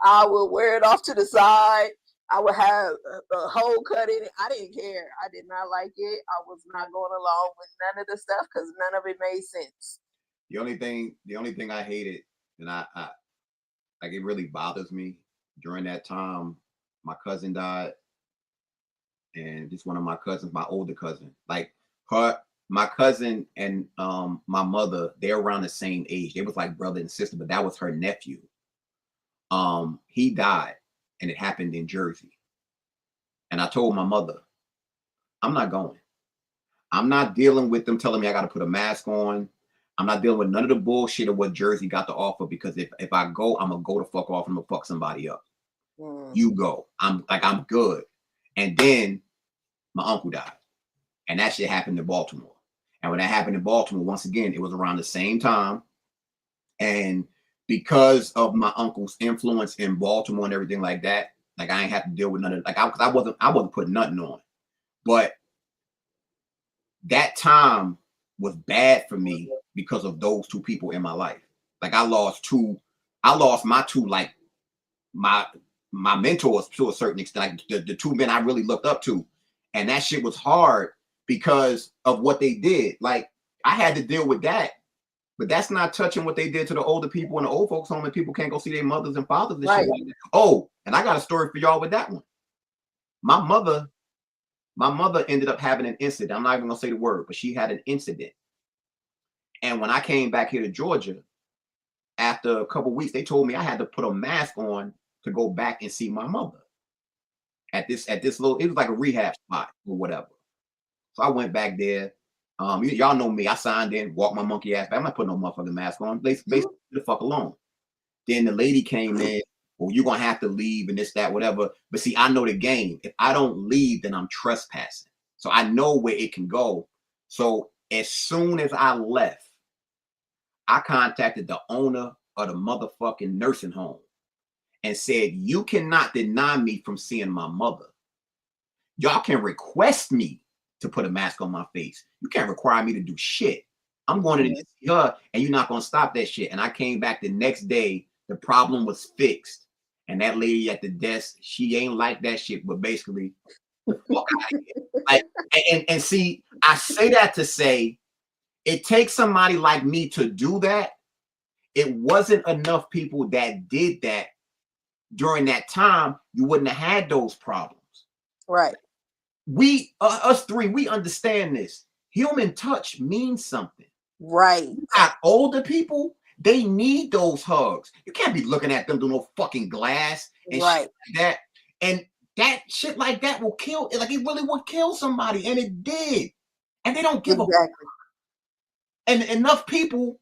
I would wear it off to the side. I would have a hole cut in it. I didn't care. I did not like it. I was not going along with none of the stuff because none of it made sense. The only thing I hated, and I like, it really bothers me. During that time, my cousin died, and just one of my cousins, my older cousin, like my cousin and my mother, they're around the same age. They was like brother and sister, but that was her nephew. He died, and it happened in Jersey. And I told my mother, I'm not going. I'm not dealing with them telling me I got to put a mask on. I'm not dealing with none of the bullshit of what Jersey got to offer, because if I go, I'm gonna go to fuck off and I'm gonna fuck somebody up. You go. I'm good. And then my uncle died, and that shit happened in Baltimore. And when that happened in Baltimore, once again, it was around the same time. And because of my uncle's influence in Baltimore and everything like that, like, I ain't have to deal with none of, like, I wasn't putting nothing on. But that time was bad for me because of those two people in my life. Like, I lost my two, like, my mentors to a certain extent, like the two men I really looked up to. And that shit was hard because of what they did. Like, I had to deal with that. But that's not touching what they did to the older people in the old folks home, and people can't go see their mothers and fathers and Right. shit like that. Oh, and I got a story for y'all with that one. My mother ended up having an incident. I'm not even gonna say the word, but she had an incident. And when I came back here to Georgia, after a couple weeks, they told me I had to put a mask on to go back and see my mother at this little, it was like a rehab spot or whatever. So I went back there. Y'all know me. I signed in, walked my monkey ass back. I'm not putting no motherfucking mask on. Basically, the fuck alone. Then the lady came in. Well, you're gonna have to leave and this, that, whatever. But see, I know the game. If I don't leave, then I'm trespassing. So I know where it can go. So as soon as I left, I contacted the owner of the motherfucking nursing home and said, "You cannot deny me from seeing my mother. Y'all can request me to put a mask on my face. You can't require me to do shit. I'm going to see her, and you're not going to stop that shit." And I came back the next day. The problem was fixed. And that lady at the desk, she ain't like that shit, but basically, the fuck out of here. Like, and see, I say that to say, it takes somebody like me to do that. It wasn't enough people that did that during that time. You wouldn't have had those problems. Right. We, us three, we understand this. Human touch means something. Right. You got older people, they need those hugs. You can't be looking at them through no fucking glass and Right. shit like that. And that shit like that will kill, like, it really would kill somebody, and it did. And they don't give a fuck. And enough people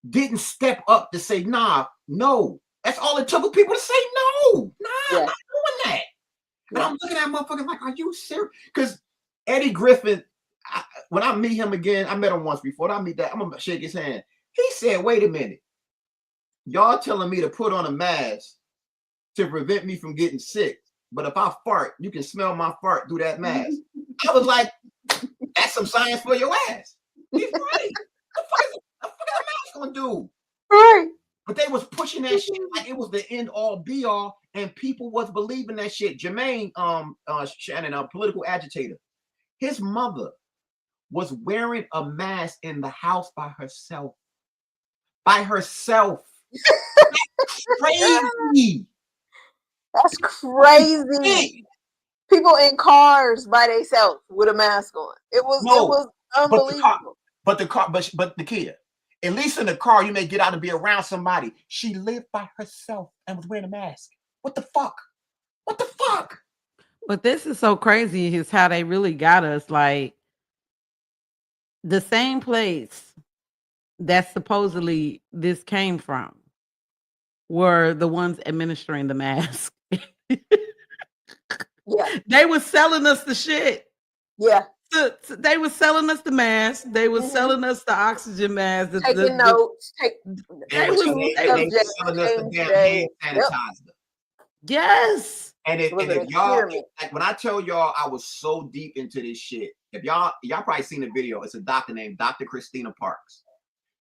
didn't step up to say, nah, no. That's all it took for people to say no. Nah, I'm not doing that. And I'm looking at motherfuckers like, are you serious? Because Eddie Griffin, when I meet him again, I met him once before. I meet that, I'm gonna shake his hand. He said, "Wait a minute, y'all telling me to put on a mask to prevent me from getting sick, but if I fart, you can smell my fart through that mask." I was like, "That's some science for your ass." He's right. The fuck is that mask gonna do? Right. But they was pushing that shit like it was the end all be all, and people was believing that shit. Jermaine Shannon, a political agitator, his mother was wearing a mask in the house by herself. By herself. That's crazy. That's crazy. People in cars by themselves with a mask on. It was unbelievable. But the kid, at least in the car, you may get out and be around somebody. She lived by herself and was wearing a mask. What the fuck? What the fuck? But this is so crazy is how they really got us. Like, the same place that supposedly this came from, were the ones administering the mask. Yeah. They were selling us the shit. Yeah. They were selling us the mask. They were Mhm. selling us the oxygen mask. Taking notes. They was They were selling us the damn hand sanitizer. Yes. And if an y'all, experiment. like when I tell y'all I was so deep into this shit, if y'all probably seen the video, it's a doctor named Dr. Christina Parks.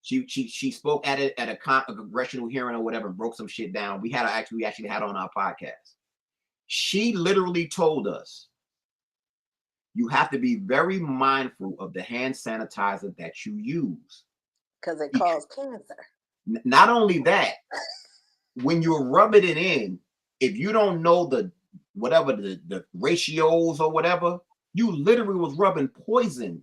She spoke at a congressional hearing or whatever, broke some shit down. We actually had on our podcast. She literally told us you have to be very mindful of the hand sanitizer that you use. Because it causes cancer. Not only that, when you're rubbing it in, if you don't know the ratios or whatever, you literally was rubbing poison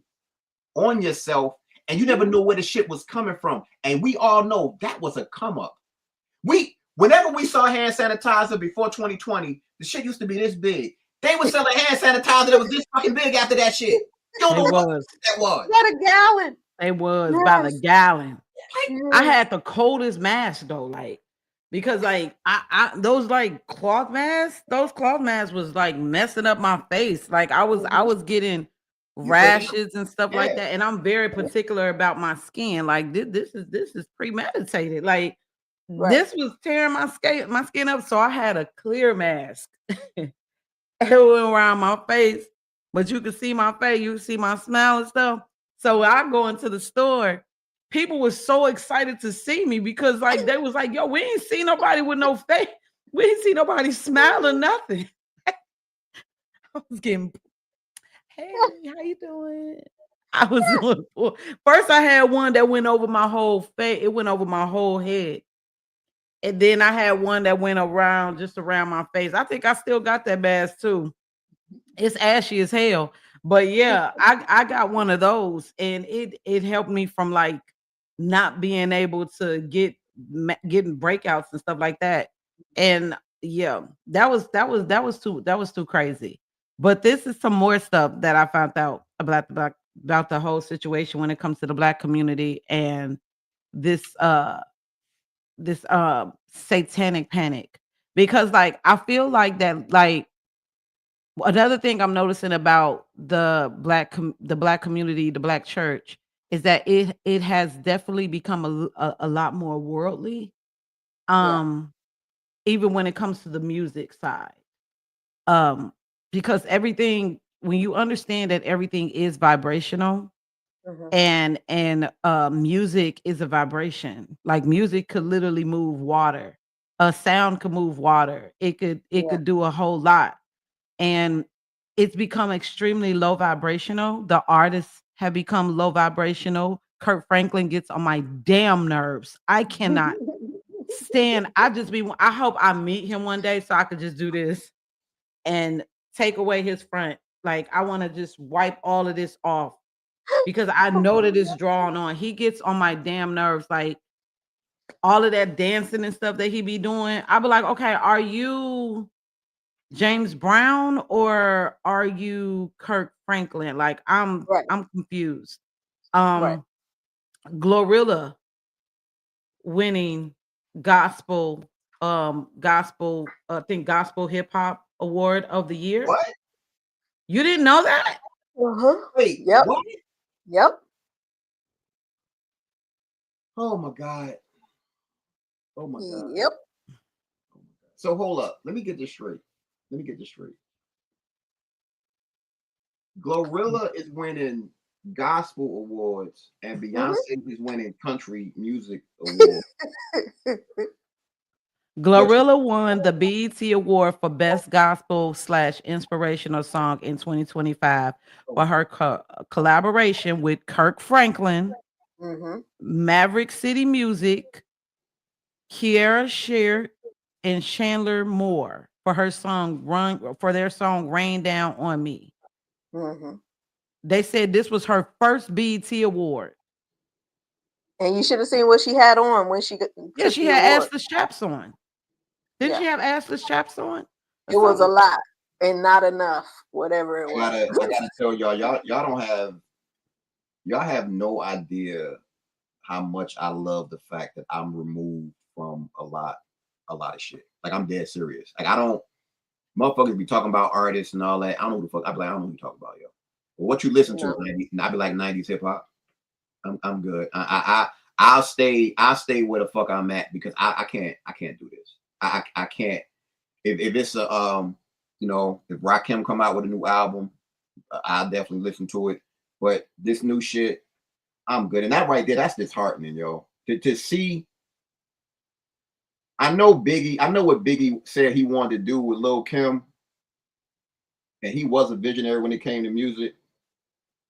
on yourself and you never know where the shit was coming from. And we all know that was a come up. Whenever we saw hand sanitizer before 2020, the shit used to be this big. They were selling hand sanitizer that was this fucking big after that shit. You don't know what that was. What a gallon. They was by the gallon. Yes. I had the coldest mask though, like because like I those like cloth masks, those cloth masks was like messing up my face. Like I was getting rashes and stuff like that. And I'm very particular about my skin. Like this is premeditated. Like this was tearing my skin up. So I had a clear mask. It went around my face, but you could see my face, you could see my smile and stuff. So I go into the store. People were so excited to see me because like they was like, yo, we ain't see nobody with no face. We ain't see nobody smile or nothing. I was getting, hey, how you doing? I was doing first I had one that went over my whole face. It went over my whole head. And then I had one that went just around my face. I think I still got that mask too. It's ashy as hell. But yeah, I got one of those and it helped me from like not being able to getting breakouts and stuff like that. And yeah, that was too crazy. But this is some more stuff that I found out about the whole situation when it comes to the Black community and this satanic panic. Because like I feel like that like another thing I'm noticing about the Black community, the Black church, is that it has definitely become a lot more worldly. Even when it comes to the music side. Because everything when you understand that everything is vibrational and music is a vibration. Like music could literally move water. A sound could move water. It could do a whole lot. And it's become extremely low vibrational. The artists have become low vibrational. Kirk Franklin gets on my damn nerves. I cannot stand. I hope I meet him one day so I could just do this and take away his front. Like I want to just wipe all of this off because I know that it's drawn on. He gets on my damn nerves. Like all of that dancing and stuff that he be doing. I be like, okay, are you James Brown or are you Kirk Franklin? Like I'm confused. Glorilla winning gospel I think gospel hip hop award of the year. What? You didn't know that? Wait, yep. What? Yep. Oh my God. Oh my God. Yep. So hold up. Let me get this straight. Glorilla is winning gospel awards and Beyonce is winning country music awards. Glorilla won the BET Award for Best Gospel / Inspirational Song in 2025 for her collaboration with Kirk Franklin, Maverick City Music, Kiara Shear, and Chandler Moore for their song "Rain Down on Me." They said this was her first BET Award. And you should have seen what she had on when she got. Yeah, she had assless chaps on. Didn't she have assless chaps on? It was a lot and not enough, whatever it was. I gotta tell y'all have no idea how much I love the fact that I'm removed from a lot a lot of shit. Like I'm dead serious. Like I don't motherfuckers be talking about artists and all that. I don't know who the fuck. I be like, I don't know who you talking about, yo. But what you listen to, No. 90s, and I be like 90s hip hop. I'm good. I'll stay where the fuck I'm at because I can't do this. I can't. If it's a you know, if Rakim come out with a new album, I'll definitely listen to it. But this new shit, I'm good. And that right there, that's disheartening, yo. To see. I know what Biggie said he wanted to do with Lil Kim, and he was a visionary when it came to music.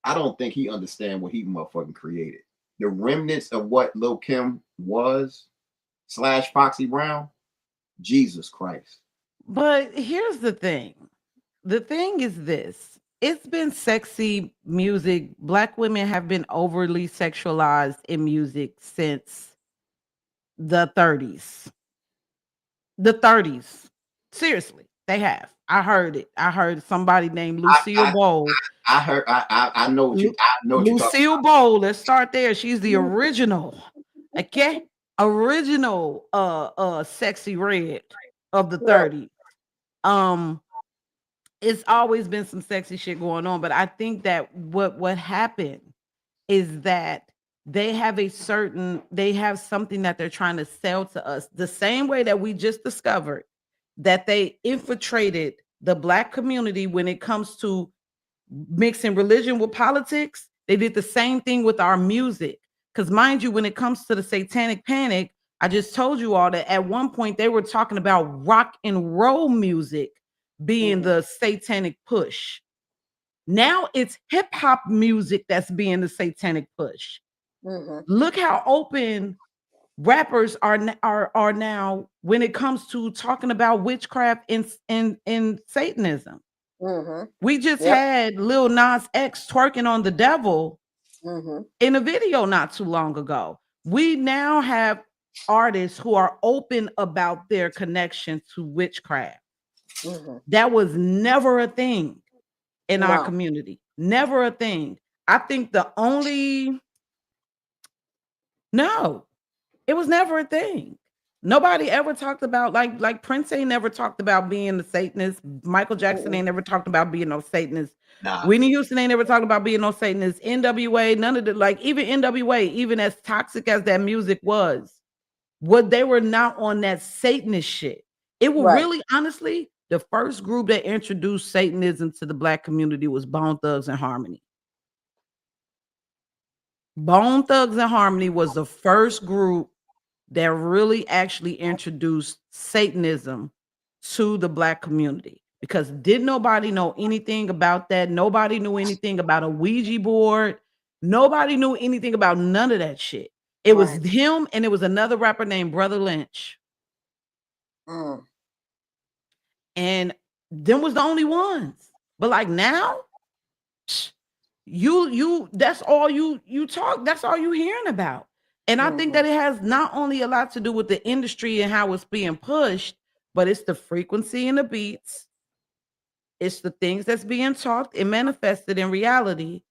I don't think he understand what he motherfucking created. The remnants of what Lil Kim was / Foxy Brown, Jesus Christ. But here's the thing. The thing is this. It's been sexy music. Black women have been overly sexualized in music since the 30s. The 30s. Seriously, they have. I heard it. I heard somebody named Lucille Ball. I know what you know what you're talking Lucille Ball. Let's start there. She's the original. Okay? Original sexy red of the 30s. It's always been some sexy shit going on, but I think that what happened is that they have something that they're trying to sell to us. The same way that we just discovered that they infiltrated the Black community when it comes to mixing religion with politics. They did the same thing with our music. Because mind you, when it comes to the Satanic Panic, I just told you all that at one point they were talking about rock and roll music being the satanic push. Now it's hip hop music that's being the satanic push. Look how open rappers are now when it comes to talking about witchcraft and Satanism. We just had Lil Nas X twerking on the devil in a video not too long ago. We now have artists who are open about their connection to witchcraft. That was never a thing in our community. Never a thing. I think it was never a thing. Nobody ever talked about like Prince ain't never talked about being a Satanist. Michael Jackson ain't never talked about being no Satanist. Nah. Whitney Houston ain't never talked about being no Satanist. NWA, none of the even NWA, even as toxic as that music was, they were not on that Satanist shit. It was really honestly the first group that introduced Satanism to the Black community was Bone Thugs and Harmony. Bone Thugs and Harmony was the first group that really actually introduced Satanism to the Black community, because didn't nobody know anything about that. Nobody knew anything about a Ouija board. Nobody knew anything about none of that shit. It was him and it was another rapper named Brother Lynch. And them was the only ones. But like now, that's all you talk, that's all you hearing about. And I think that it has not only a lot to do with the industry and how it's being pushed, but it's the frequency and the beats. It's the things that's being talked and manifested in reality.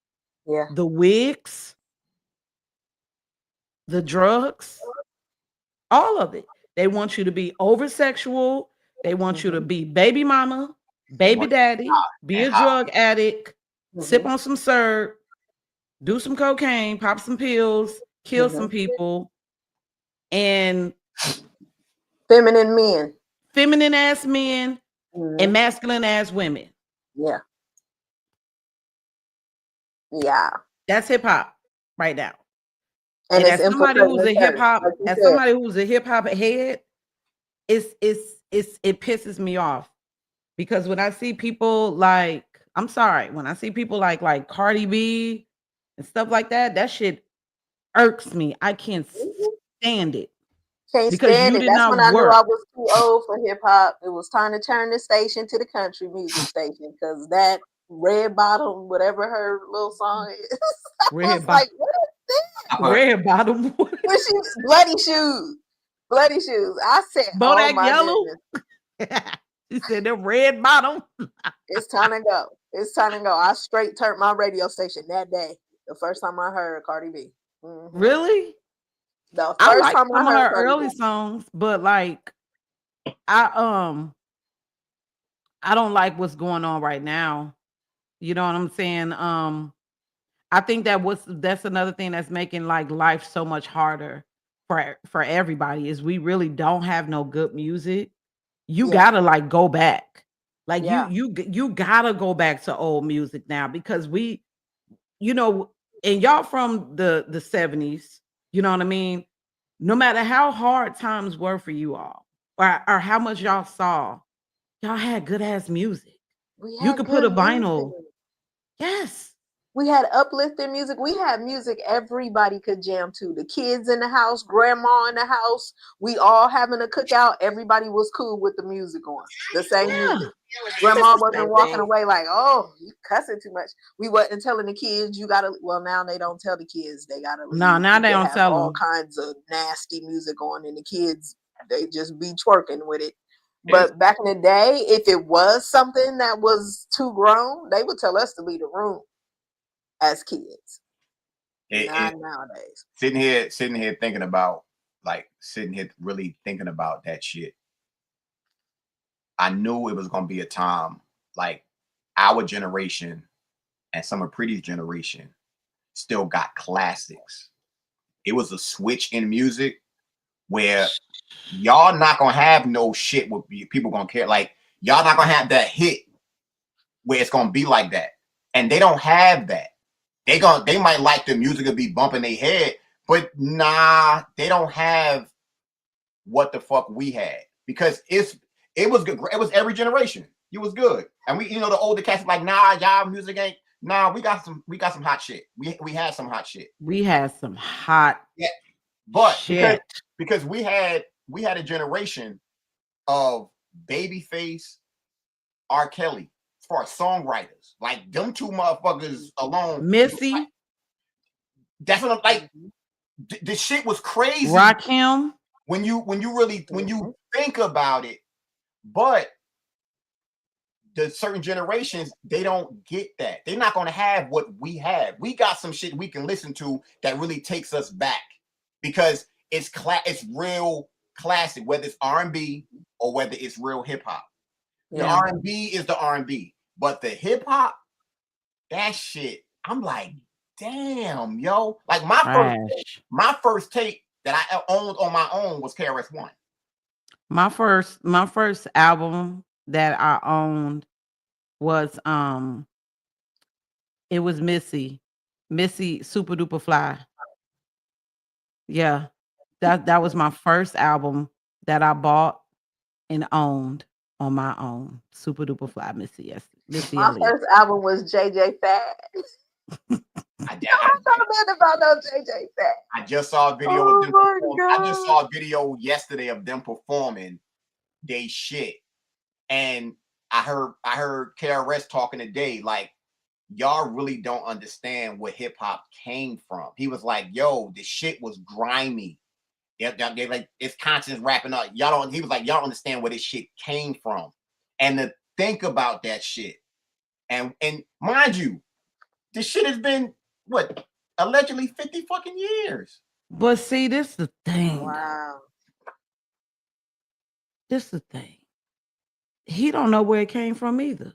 Yeah. The wigs, the drugs, all of it. They want you to be over sexual. They want you to be baby mama, baby daddy, be a drug addict, sip on some syrup, do some cocaine, pop some pills, kill some people, and feminine ass men and masculine ass women. Yeah. That's hip hop right now. And as somebody who's a hip hop, head, it pisses me off, because when I see people like, I'm sorry, when I see people like Cardi B and stuff like that, that shit irks me. I can't stand it. Can't stand it. That's when I knew I was too old for hip hop. It was time to turn the station to the country music station, because that Red Bottom, whatever her little song is, Red like, what is this? Red Bottom. Bloody shoes. Bloody shoes. I said, Bodak oh my Yellow. goodness. She said the Red Bottom. It's time to go. It's time to go. I straight turned my radio station that day. The first time I heard Cardi B. Really? The I first like time some I of heard her early songs, but like I I don't like what's going on right now. You know what I'm saying? I think that's another thing that's making like life so much harder for everybody is we really don't have no good music. You Yeah, gotta like go back. Like yeah, you gotta go back to old music now because you know, and y'all from the 70s, you know what I mean? No matter how hard times were for you all, or how much y'all saw, y'all had good ass music. we You had could put a good music. vinyl. Yes. We had uplifting music. We had music everybody could jam to. The kids in the house, grandma in the house, we all having a cookout. Everybody was cool with the music on. The same Yeah. music. It's Grandma the wasn't same walking thing. away like, oh, you cussing too much. We wasn't telling the kids, you gotta, well, now they don't tell the kids they gotta No, leave. now You they could don't have tell all them. kinds of nasty music on, and the kids, they just be twerking with it. It's But back in the day, if it was something that was too grown, they would tell us to leave the room as kids. it Not nowadays. sitting here thinking about like sitting here really thinking about that shit. I knew it was gonna be a time like our generation and some of Pretty's generation still got classics. It was a switch in music where y'all not gonna have no shit with people gonna care. Like y'all not gonna have that hit where it's gonna be like that, and they don't have that. They might like the music to be bumping their head, but nah, they don't have what the fuck we had because it was good. It was every generation. It was good, and we the older cats like nah, y'all music ain't nah. We got some hot shit. We had some hot shit. We had some hot Yeah, but shit. because we had a generation of Babyface, R. Kelly, as far as songwriters, like them two motherfuckers alone. Missy, That's what I'm like. Mhm, The shit was crazy Rakim. when you mhm. think about it. But the certain generations, they don't get that. They're not going to have what we have. We got some shit we can listen to that really takes us back because it's real classic, whether it's R&B or whether it's real hip hop. The Yeah. Yeah. R&B is the R&B, but the hip hop, that shit, I'm like, damn, yo. Like Trash. my first tape that I owned on my own was KRS-One. My first album that I owned was it was Missy Super Duper Fly. Yeah. That was my first album that I bought and owned on my own. Super Duper Fly Missy, yes. Missy My Elliott. first album was JJ Fad. I, I thought nothing about no JJ Fad. I just saw a video of Oh them my perform. I just god. saw a video yesterday of them performing they shit. And I heard KRS talking today, like, y'all really don't understand where hip hop came from. He was like, yo, the shit was grimy. They like it's conscious rapping up. Y'all don't, he was like, y'all don't understand where this shit came from. And to think about that shit. And mind you, this shit has been what allegedly 50 fucking years. But see, this the thing though. Wow. This the thing. He don't know where it came from either.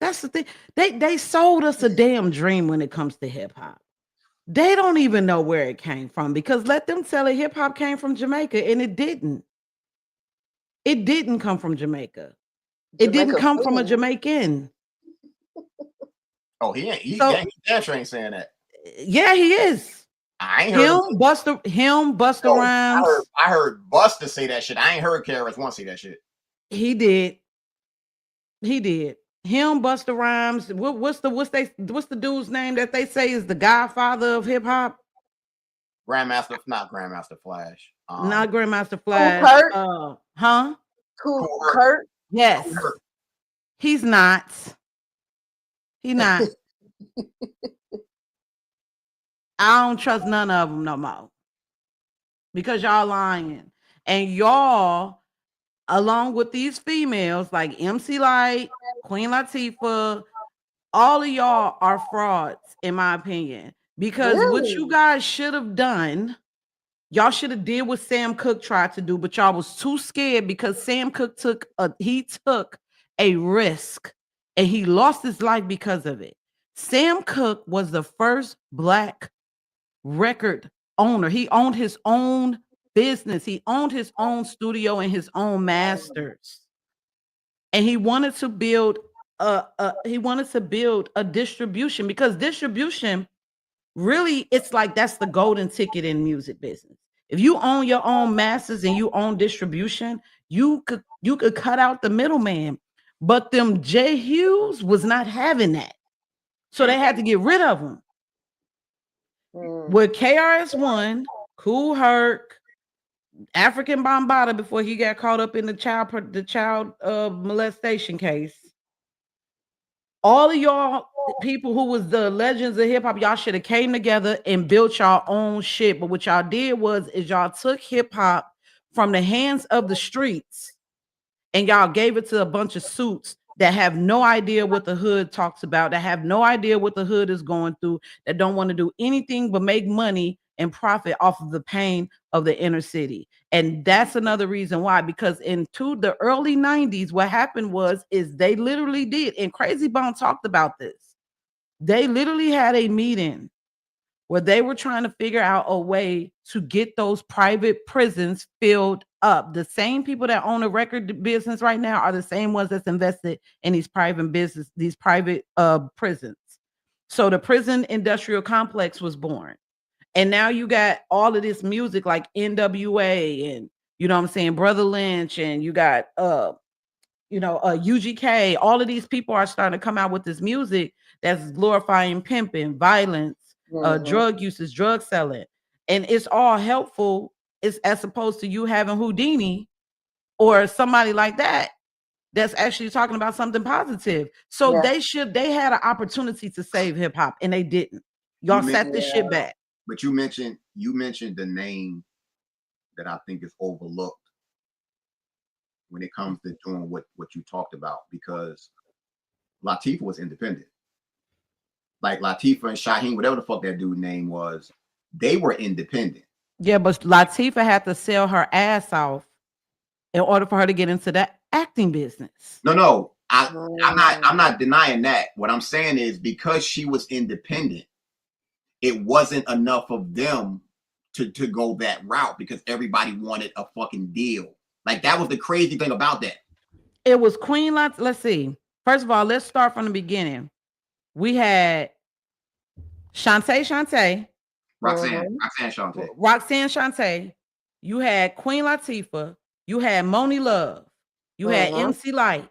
That's the thing. They sold us a damn dream when it comes to hip hop. They don't even know where it came from because let them tell it hip hop came from Jamaica and it didn't. It didn't come from Jamaica. It didn't Jamaica come from a fool. Jamaican. Oh, he ain't he So damn sure ain't saying that. yeah, he is. I ain't heard Buster no, Rhymes. I heard Buster say that shit. I ain't heard KRS One say that shit. He did. He did. Him, Buster Rhymes. What's the dude's name that they say is the godfather of hip hop? Grandmaster, not Grandmaster Flash. Not Grandmaster Cool Flash. Kurt. Huh? Cool Cool Herc. Kurt. Yes. Cool Herc. He's not. He not. I don't trust none of them no more because y'all lying. And y'all, along with these females like MC Light, Queen Latifah, all of y'all are frauds, in my opinion. Because what you Really? guys should have done Y'all should have did what Sam Cooke tried to do, but y'all was too scared because Sam Cooke took a risk and he lost his life because of it. Sam Cooke was the first Black record owner. He owned his own business. He owned his own studio and his own masters. And he wanted to build a distribution, because distribution really, it's like that's the golden ticket in music business. If you own your own masters and you own distribution, you could cut out the middleman. But them J. Hughes was not having that. So they had to get rid of them. With KRS-One, Kool Herc, African Bambaataa, before he got caught up in the child molestation case. All of y'all people who was the legends of hip hop, y'all should have came together and built y'all own shit. But what y'all did is y'all took hip hop from the hands of the streets and y'all gave it to a bunch of suits that have no idea what the hood talks about, that have no idea what the hood is going through, that don't want to do anything but make money and profit off of the pain of the inner city. And that's another reason why, because into the early 90s, what happened is they literally did, and Crazy Bone talked about this. They literally had a meeting where they were trying to figure out a way to get those private prisons filled up. The same people that own a record business right now are the same ones that's invested in these private prisons. So the prison industrial complex was born. And now you got all of this music like NWA and, you know what I'm saying, Brother Lynch, and you got UGK. All of these people are starting to come out with this music that's glorifying pimping, violence, drug usage, drug selling. And it's all helpful. It's as opposed to you having Houdini or somebody like that that's actually talking about something positive. So they had an opportunity to save hip hop and they didn't. Y'all set this shit back. But you mentioned the name that I think is overlooked when it comes to doing what you talked about, because Latifah was independent. Like Latifah and Shaheem, whatever the fuck that dude's name was, they were independent. Yeah, but Latifah had to sell her ass off in order for her to get into that acting business. No, I'm not denying that. What I'm saying is, because she was independent, it wasn't enough of them to go that route, because everybody wanted a fucking deal. Like, that was the crazy thing about that. It was Queen Latifah. Let's see. First of all, let's start from the beginning. We had Shantae. Roxanne Shantae. You had Queen Latifah. You had Moni Love. You had MC Lyte.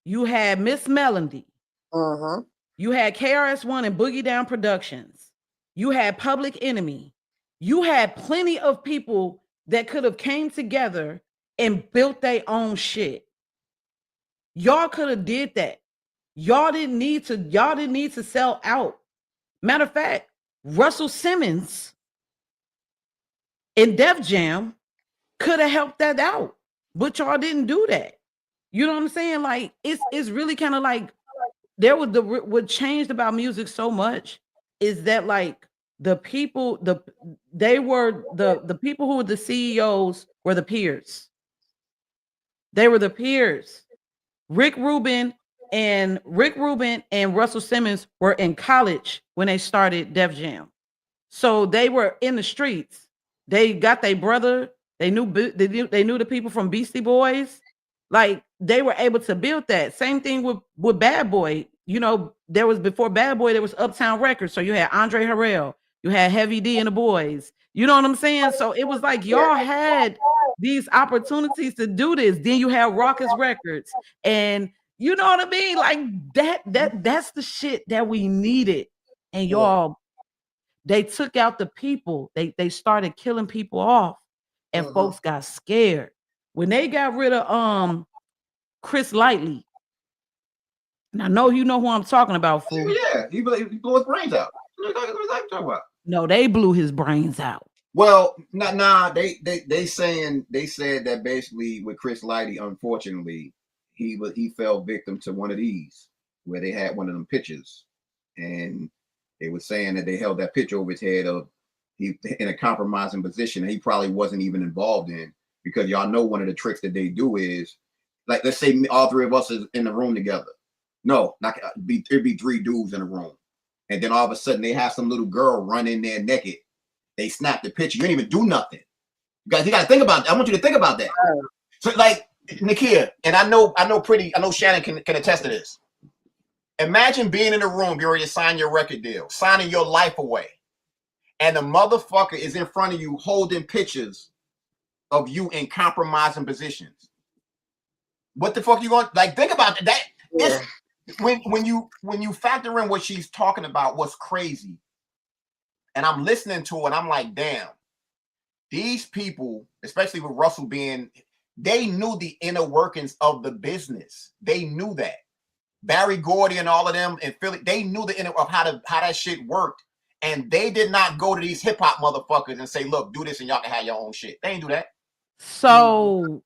You had Miss Melody. You had KRS-One and Boogie Down Productions. You had Public Enemy. You had plenty of people that could have came together and built their own shit. Y'all could have did that. Y'all didn't need to sell out. Matter of fact, Russell Simmons and Def Jam could have helped that out, but y'all didn't do that. You know what I'm saying? Like, it's really kind of like what changed about music so much is that, like, the people who were the CEOs were the peers. They were the peers. Rick Rubin and Russell Simmons were in college when they started Def Jam. So they were in the streets. They got their brother. They knew the people from Beastie Boys. Like, they were able to build that. Same thing with Bad Boy. You know, there was, before Bad Boy, there was Uptown Records. So you had Andre Harrell, you had Heavy D and the Boys. You know what I'm saying? So it was like y'all had these opportunities to do this. Then you have Raucous Records, and you know what I mean? Like, that's the shit that we needed. And y'all, they took out the people. They started killing people off, and folks got scared. When they got rid of Chris Lightly, and I know you know who I'm talking about, fool. Yeah, he blew his brains out. What are you talking about? No, they blew his brains out. Well, they said that basically with Chris Lightly, unfortunately, he fell victim to one of these, where they had one of them pictures, and they were saying that they held that picture over his head of he in a compromising position that he probably wasn't even involved in, because y'all know one of the tricks that they do is, like, let's say all three of us is in the room together. No, not it'd be three dudes in a room, and then all of a sudden they have some little girl run in there naked. They snap the picture. You didn't even do nothing. You got to think about that. I want you to think about that. So, like, Nakia, and I know Shannon can attest to this. Imagine being in a room, you're ready to sign your record deal, signing your life away, and the motherfucker is in front of you holding pictures of you in compromising positions. What the fuck you going? Like, think about that. Yeah. When you factor in what she's talking about, what's crazy, and I'm listening to it, I'm like, damn, these people, especially with Russell being, they knew the inner workings of the business. They knew that. Barry Gordy and all of them in Philly, they knew the inner of how that shit worked, and they did not go to these hip hop motherfuckers and say, look, do this and y'all can have your own shit. They ain't do that. So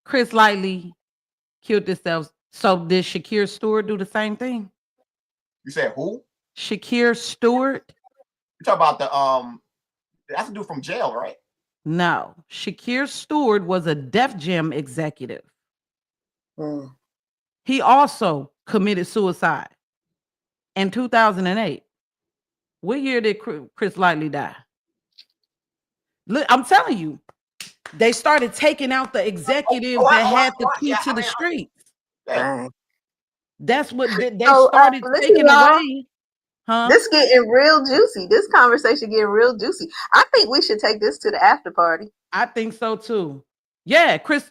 Chris Lightly killed himself. So did Shakir Stewart do the same thing? You said who? Shakir Stewart. You talk about that's a dude from jail, right? No, Shakir Stewart was a Def Jam executive. He also committed suicide in 2008. What year did Chris Lightly die? Look, I'm telling you, they started taking out the executives that had the key to the streets. That's what they started taking away. Huh? This getting real juicy. This conversation getting real juicy. I think we should take this to the after party. I think so too. Yeah, Chris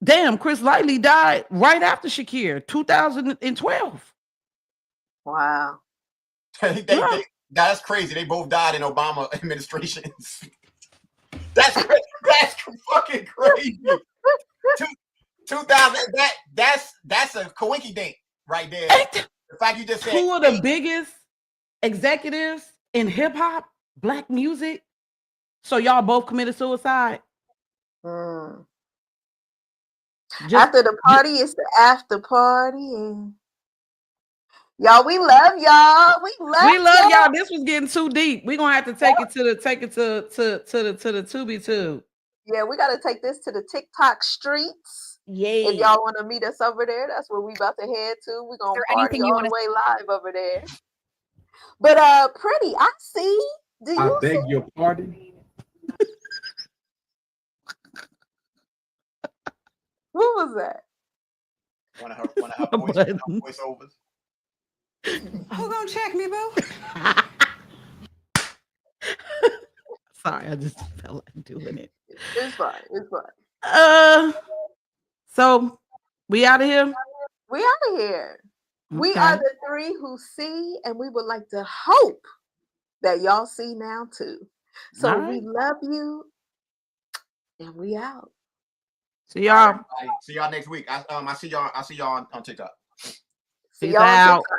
Lightly died right after Shakir, 2012. Wow. That's crazy. They both died in Obama administrations. That's fucking crazy. 2000. That's a coinky dink right there. The fact you just said two of the biggest executives in hip hop, black music. So y'all both committed suicide. After the party, it's the after party. And y'all, we love y'all. We love y'all. This was getting too deep. We're gonna have to take it to the Tubi too. Yeah, we gotta take this to the TikTok streets. Yeah. If y'all want to meet us over there, that's where we about to head to. We're gonna party all the way live over there. But Pretty, I see. I beg your pardon. What was that? One of her voiceovers. Who gonna check me, boo? Sorry, I just felt like doing it. It's fine. So we out of here? We out of here. Okay. We are the three who see, and we would like to hope that y'all see now too. So we love you, and we out. See y'all. See y'all next week. I see y'all on TikTok. See y'all on TikTok.